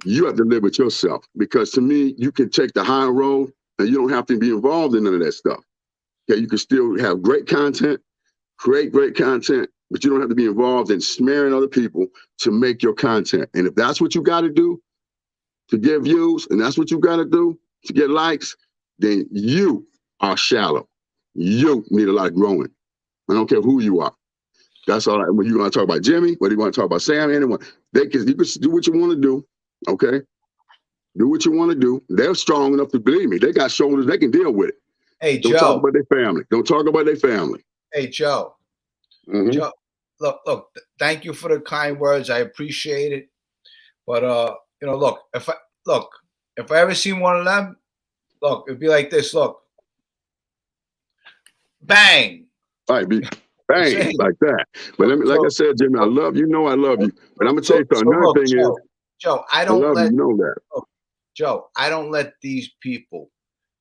you have to live with yourself because to me, you can take the high road and you don't have to be involved in none of that stuff. Okay, you can still have great content, create great content, but you don't have to be involved in smearing other people to make your content. And if that's what you got to do to get views, and that's what you got to do to get likes, then you are shallow. You need a lot of growing. I don't care who you are. That's all right. When you want to talk about Jimmy, whether you want to talk about Sam, anyone, you can do what you want to do. Okay. Do what you want to do. They're strong enough to believe me. They got shoulders. They can deal with it. Hey, Don't Joe. talk about their family. Don't talk about their family. Hey, Joe. Mhm. Joe, look, thank you for the kind words. I appreciate it. But you know, look, if I ever seen one of them, look, it'd be like this. Look, bang. Right, be bang like that. But let me, like I said, Jimmy, I love you. Know I love you. But I'm gonna tell you something. Another look, thing is, Joe, I I don't love let you. You know that. Joe, I don't let these people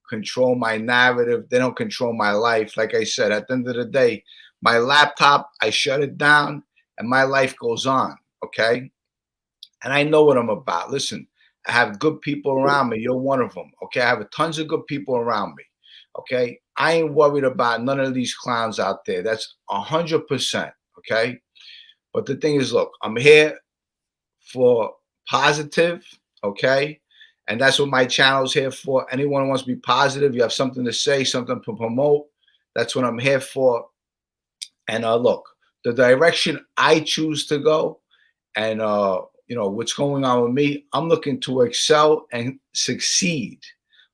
control my narrative. They don't control my life. Like I said, at the end of the day, my laptop, I shut it down and my life goes on. Okay. And I know what I'm about. Listen, I have good people around me. You're one of them. Okay. I have tons of good people around me. Okay. I ain't worried about none of these clowns out there. That's 100%. Okay. But the thing is, look, I'm here for positive. Okay. And that's what my channel is here for. Anyone who wants to be positive, you have something to say, something to promote. That's what I'm here for. And look, the direction I choose to go, and you know what's going on with me, I'm looking to excel and succeed.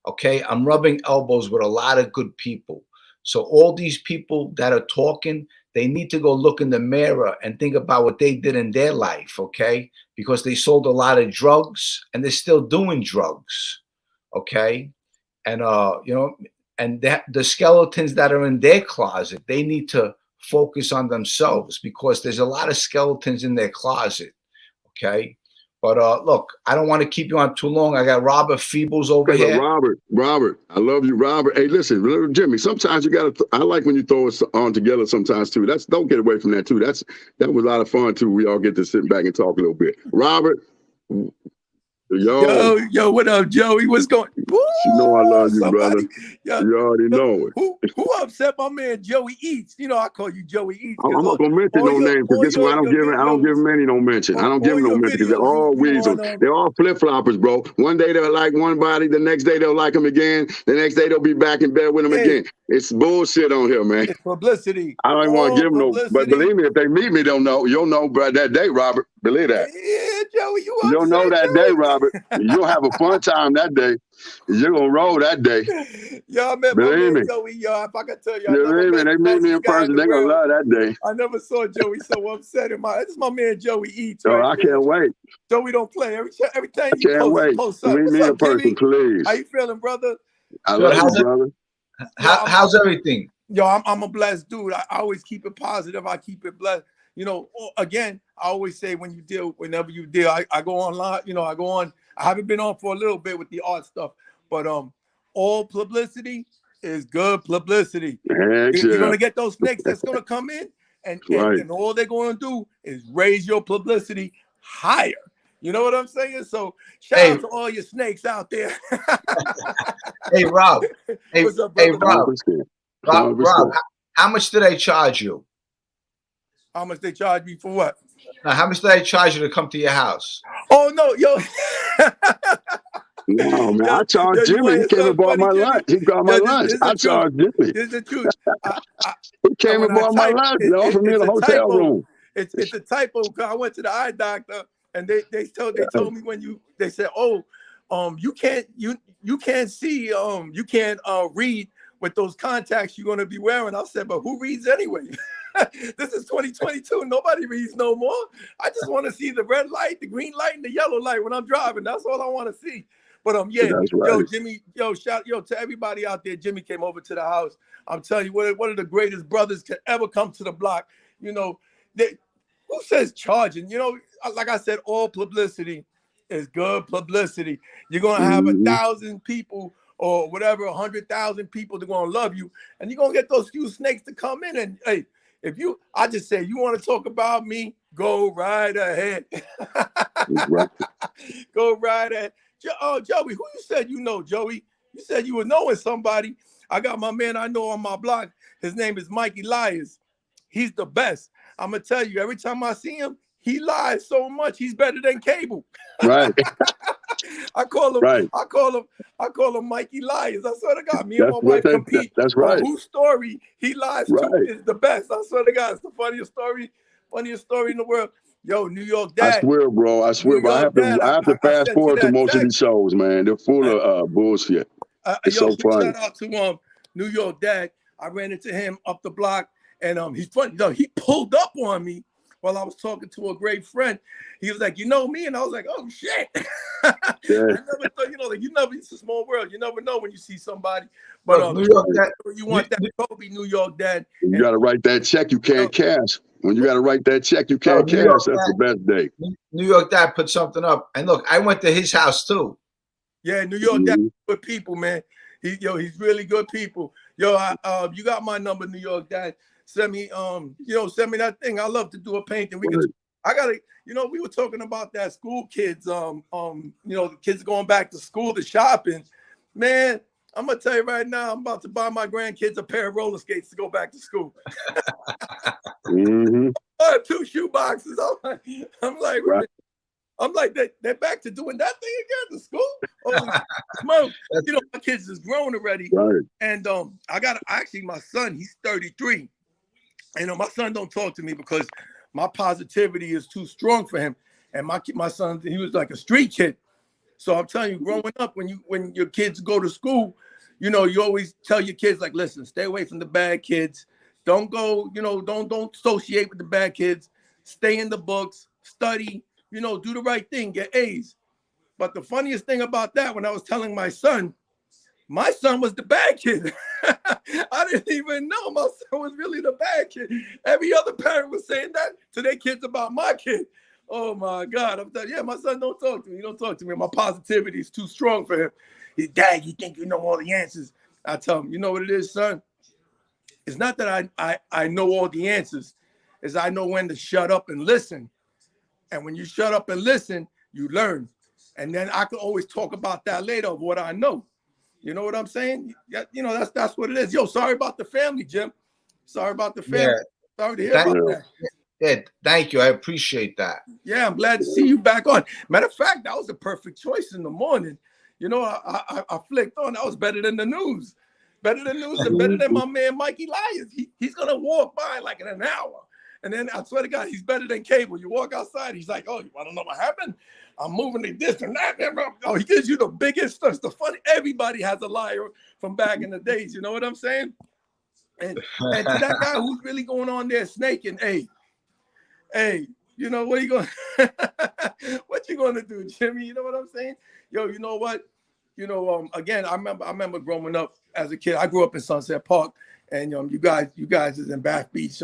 Okay, I'm rubbing elbows with a lot of good people. So all these people that are talking, they need to go look in the mirror and think about what they did in their life. Okay, because they sold a lot of drugs and they're still doing drugs. Okay, and you know, and that the skeletons that are in their closet, they need to focus on themselves because there's a lot of skeletons in their closet. Okay. But look, I don't want to keep you on too long. I got Robert Feebles over Hey, but here. Robert, I love you, Robert. Hey, listen, little Jimmy. Sometimes you gotta. I like when you throw us on together. Sometimes too. Don't get away from that too. That was a lot of fun too. We all get to sit back and talk a little bit. Robert, Yo, what up, Joey? What's going? Woo, you know I love you, somebody, brother. You already know it. Who upset my man Joey Eats? You know I call you Joey Eats. I'm not gonna mention no names because this one I don't give him any no mention. I don't give him no mention because they're all weasels. They're all flip floppers, bro. One day they'll like one body, the next day they'll like him again, the next day they'll be back in bed with him again. It's bullshit on here, man. It's publicity. I don't even want to give them no, but believe me, if they meet me, they'll know. You'll know, bro, that day, Robert. Believe that. Yeah, Joey, You'll know that day, Robert. You'll have a fun time that day. You're gonna roll that day. Y'all met my man Joey. Y'all, if I could tell you, I never met they meet me in person. They're gonna love that day. I never saw Joey so upset. This is my man Joey Eats. So I can't wait. Joey don't play every time you post up. Meet me in person, please. How you feeling, brother? I love you, brother. How's everything? Yo, I'm a blessed dude. I always keep it positive. I keep it blessed. You know, again, I always say whenever you deal, I go online, you know, I haven't been on for a little bit with the art stuff, but all publicity is good publicity. You're gonna get those snakes that's gonna come in and all they're gonna do is raise your publicity higher. You know what I'm saying? So shout out to all your snakes out there. Hey Rob. What's up, brother? Rob, how much did I charge you? How much they charge me for what? Now, how much did I charge you to come to your house? Oh no, yo. No, man, I charged Jimmy. He came and bought my lunch. He got my lunch. I charged Jimmy. This is the truth. He came and bought my lunch. They offered me the hotel room. It's a typo because I went to the eye doctor and they told me they said, oh, you can't see, you can't read with those contacts you're gonna be wearing. I said, but who reads anyway? This is 2022. Nobody reads no more. I just want to see the red light, the green light, and the yellow light when I'm driving. That's all I want to see. But yo, Jimmy, shout to everybody out there. Jimmy came over to the house. I'm telling you, one of the greatest brothers to ever come to the block. You know, who says charging? You know, like I said, all publicity is good publicity. You're gonna have 1,000 people or whatever, 100,000 people that are gonna love you, and you're gonna get those few snakes to come in and hey. I just say, you want to talk about me, go right ahead. Go right ahead. Joey, who you said you know, Joey? You said you were knowing somebody. I got my man I know on my block. His name is Mike Elias. He's the best. I'm gonna tell you, every time I see him, he lies so much. He's better than Cable. Right. I call him, Right. I call him Mikey Liars. I swear to God, me and That's my what wife compete that's on right. whose story he lies to Right. is the best. I swear to God, it's the funniest story in the world. Yo, New York I Dad. swear, bro. I swear, New bro. I York Dad. have to I fast sent you forward to that most of these text. shows, man. They're full of bullshit. It's Yo, so funny. shout out to New York Dad. I ran into him up the block, and he's funny. Yo, he pulled up on me while I was talking to a great friend. He was like, "You know me?" And I was like, "Oh shit!" I never thought, like, you never. It's a small world. You never know when you see somebody. But Look, New York Dad, you want that Kobe New York Dad. You got to write that check you can't cash. When you got to write that check you can't New York cash, that's the best day. New York Dad put something up, and look, I went to his house too. Yeah, New York Dad, good people, man. He's really good people. Yo, you got my number, New York Dad. Send me send me that thing. I love to do a painting. We were talking about that school kids, the kids going back to school to shopping. Man, I'm gonna tell you right now, I'm about to buy my grandkids a pair of roller skates to go back to school. I have 2 shoe boxes. I'm like, right. I'm like, they're back to doing that thing again to school. Holy smoke. My kids is grown already. Right. And actually my son, he's 33. And my son don't talk to me because my positivity is too strong for him. And my son, he was like a street kid. So I'm telling you, growing up, when your kids go to school, you always tell your kids, like, listen, stay away from the bad kids. Don't go, don't associate with the bad kids. Stay in the books, study, do the right thing, get A's. But the funniest thing about that, when I was telling my son was the bad kid. I didn't even know my son was really the bad kid. Every other parent was saying that to their kids about my kid. Oh my God. I'm telling you, my son don't talk to me. He don't talk to me. My positivity is too strong for him. His dad, you think you know all the answers. I tell him, you know what it is, son? It's not that I know all the answers. It's I know when to shut up and listen. And when you shut up and listen, you learn. And then I can always talk about that later of what I know. You know what I'm saying? That's what it is. Yo, sorry about the family, Jim. Sorry about the family. Yeah. Sorry to hear about that. Yeah, thank you. I appreciate that. Yeah, I'm glad to see you back on. Matter of fact, that was the perfect choice in the morning. I flicked on. That was better than the news. Better than news and better than my man Mikey Liars. He's going to walk by like in an hour. And then I swear to God, he's better than Cable. You walk outside, he's like, oh, you want to know what happened? I'm moving to this and that. Oh, he gives you the biggest stuff. The funny, everybody has a liar from back in the days. You know what I'm saying? And to that guy who's really going on there snaking, hey, what are you going what you going to do, Jimmy? You know what I'm saying? Yo, you know what? Again, I remember growing up as a kid. I grew up in Sunset Park, and you guys is in Bath Beach.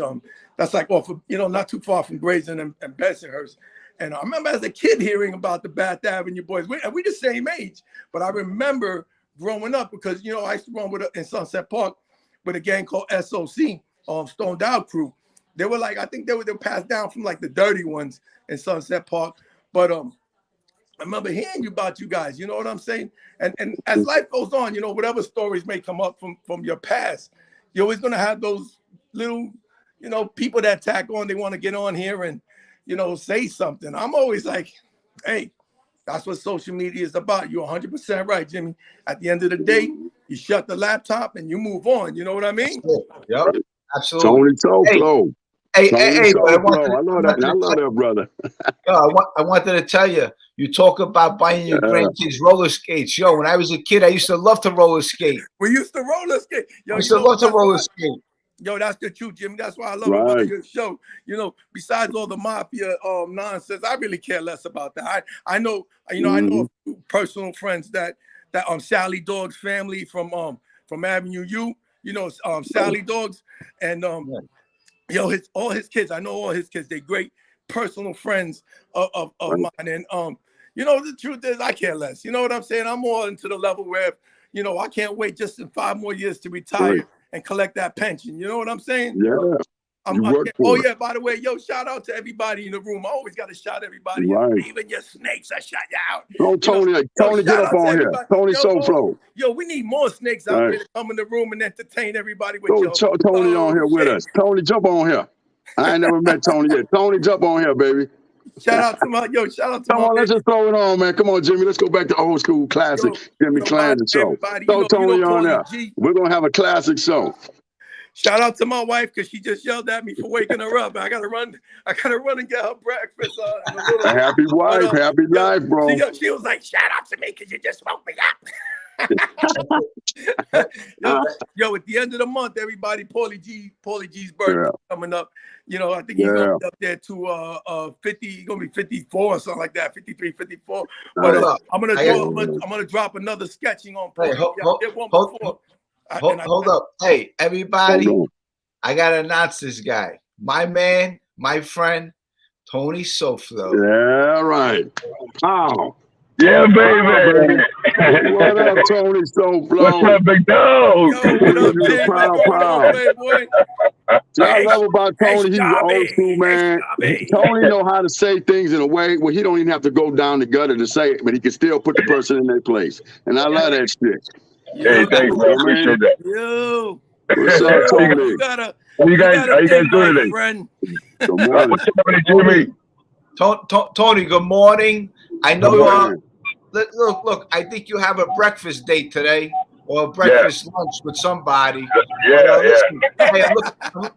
That's like off of, not too far from Grayson and Bensonhurst. And I remember as a kid hearing about the Bath Avenue boys. We the same age, but I remember growing up because I used to run in Sunset Park with a gang called SOC, Stoned Out Crew. They were like, I think they were passed down from like the dirty ones in Sunset Park. But I remember hearing about you guys, you know what I'm saying? And as life goes on, whatever stories may come up from your past, you're always gonna have those little, people that tack on, they want to get on here and, say something. I'm always like, hey, that's what social media is about. You're 100% right, Jimmy. At the end of the day, you shut the laptop and you move on. You know what I mean? Yep, absolutely. Tony Flow. Hey, I love that, brother. I wanted to tell you, you talk about buying your grandkids roller skates. Yo, when I was a kid, I used to love to roller skate. We used to roller skate. Yo, I used to love to roller skate. Yo, that's the truth, Jimmy. That's why I love about your show. Besides all the mafia nonsense, I really care less about that. I know a few personal friends that Sally Dog's family from Avenue U, Sally Dogs, and all his kids. I know all his kids. They're great personal friends of mine. And the truth is, I care less. You know what I'm saying? I'm more into the level where I can't wait just in 5 more years to retire and collect that pension. You know what I'm saying? Yeah. Yeah, by the way, shout out to everybody in the room. I always got to shout everybody. Even your snakes, I shout you out. Oh, Tony, get up on here. Tony Soulflow. Yo, we need more snakes out there to come in the room and entertain everybody with Tony on here with us. Tony, jump on here. I ain't never met Tony yet. Tony, jump on here, baby. Shout out to my Come on, let's just throw it on, man. Come on, Jimmy. Let's go back to old school classic Jimmy Calandra show. Throw Tony on there. We're gonna have a classic show. Shout out to my wife because she just yelled at me for waking her up. I gotta run and get her breakfast. In a little bit. Happy wife, happy life, bro. She was like, "Shout out to me because you just woke me up." Yo, at the end of the month, everybody, Paulie G's birthday coming up. You know, I think he's gonna be up there to 50. He's gonna be 54 or something like that, 53, 54. But I'm gonna drop another sketching on Paulie. Hold up. Hey, everybody, I gotta announce this guy. My man, my friend, Tony Soflo. Yeah, right. Wow. Yeah, baby. What up, Tony Soflo? What's up, big dog? Yo, what up, Jay? Proud. I love about Tony. He's an old school man. Tony know how to say things in a way where he don't even have to go down the gutter to say it, but he can still put the person in their place. And I love that shit. Hey, thanks, man. Appreciate that. Yo. What's up, Tony? How you guys doing today? Friend. Good morning. What's up, Jimmy? Tony, good morning. I know you are. Look, I think you have a breakfast date today or a breakfast lunch with somebody. Listen, hey,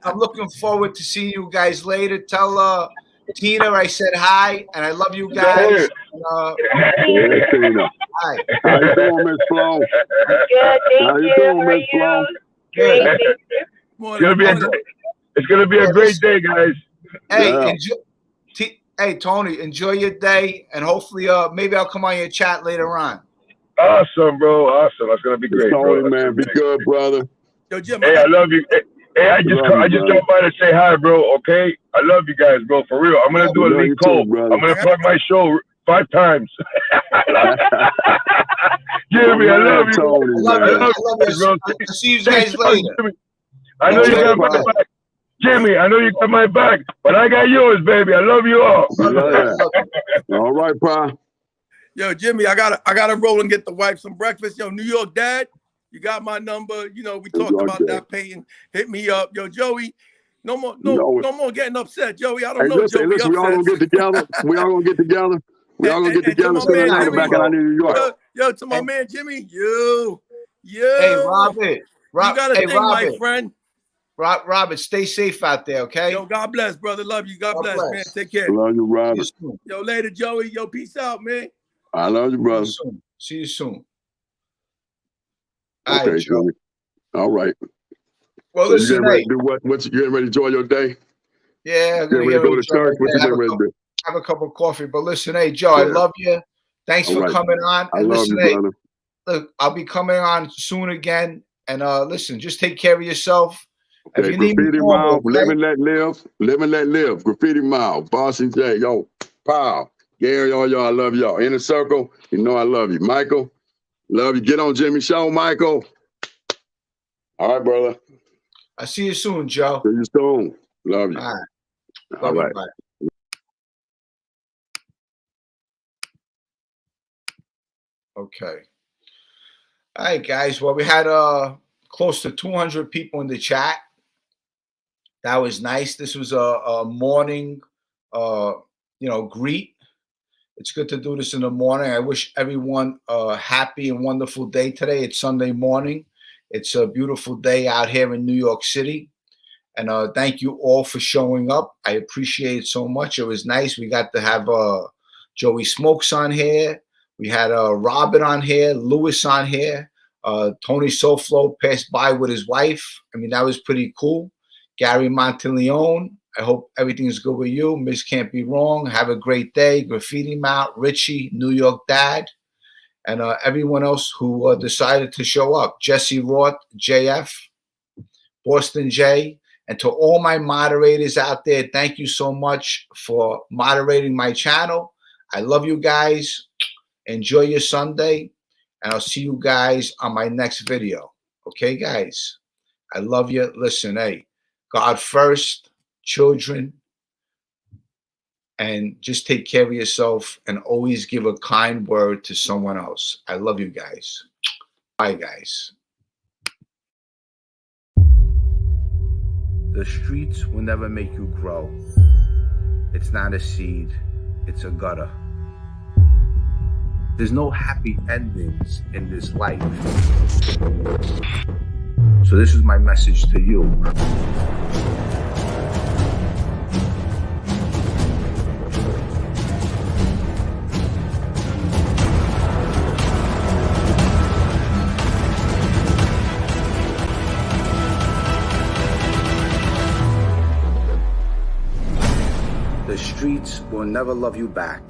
I'm looking forward to seeing you guys later. Tell Tina I said hi and I love you guys. Tina. Hi. How you doing, Miss Flo? Good, How you doing, Miss Flo? Good. It's gonna be a great day, guys. Hey, hey, Tony, enjoy your day, and hopefully, maybe I'll come on your chat later on. Awesome, bro. Awesome. That's gonna be great, Tony, bro. man, be good, brother. Yo, Jim, hey, I love you. Hey, I just dropped by to say hi, bro. Okay, I love you guys, bro. For real, I'm gonna do a lead call. I'm gonna plug my show 5 times. Jimmy, I love you. Tony, I love you, bro. I'll see you guys later. I know you got my back. Jimmy, I know you got my back, but I got yours, baby. I love you all. Yeah. All right, Pa. Yo, Jimmy, I gotta roll and get the wife some breakfast. Yo, New York Dad, you got my number. You know, we talked about that paying. Hit me up. Yo, Joey, no more getting upset. Joey, I don't know. Listen, Joey, we all gonna get together. We all gonna get together. We all gonna get together so tonight back in New York. Yo, to my man Jimmy, yo. Hey, Robert. You got a thing, my friend. Robert, stay safe out there, okay? Yo, God bless, brother. Love you. God bless, man. Take care. Love you, Robert. Yo, later, Joey. Yo, peace out, man. I love you, brother. See you soon. Okay, right, Joey. All right. Well, so listen, you getting ready to do what? You getting ready to enjoy your day? Yeah, I'm getting ready to go to church. What you getting ready to do? Have a cup of coffee. But listen, hey, Joe, I love you. Thanks for coming on. I love you, brother. Look, I'll be coming on soon again. And listen, just take care of yourself. Okay, if you need Graffiti Mile, live and let live. Live and let live. Graffiti Mile, Bossy J, yo, pow. Gary, all y'all, I love y'all. Inner Circle, you know I love you. Michael, love you. Get on Jimmy's show, Michael. All right, brother. I'll see you soon, Joe. See you soon. Love you. All right. All right. Bye. Okay. All right, guys. Well, we had close to 200 people in the chat. That was nice. This was a morning, greet. It's good to do this in the morning. I wish everyone a happy and wonderful day today. It's Sunday morning. It's a beautiful day out here in New York City. And thank you all for showing up. I appreciate it so much. It was nice. We got to have Joey Smokes on here. We had Robin on here, Lewis on here. Tony Soflo passed by with his wife. I mean, that was pretty cool. Gary Monteleone. I hope everything's good with you. Miss Can't Be Wrong. Have a great day. Graffiti Mount, Richie, New York Dad, and everyone else who decided to show up. Jesse Roth, JF, Boston J, and to all my moderators out there, thank you so much for moderating my channel. I love you guys. Enjoy your Sunday, and I'll see you guys on my next video. Okay, guys? I love you. Listen, hey, God first, children, and just take care of yourself and always give a kind word to someone else. I love you guys. Bye, guys. The streets will never make you grow. It's not a seed, it's a gutter. There's no happy endings in this life. So this is my message to you. The streets will never love you back.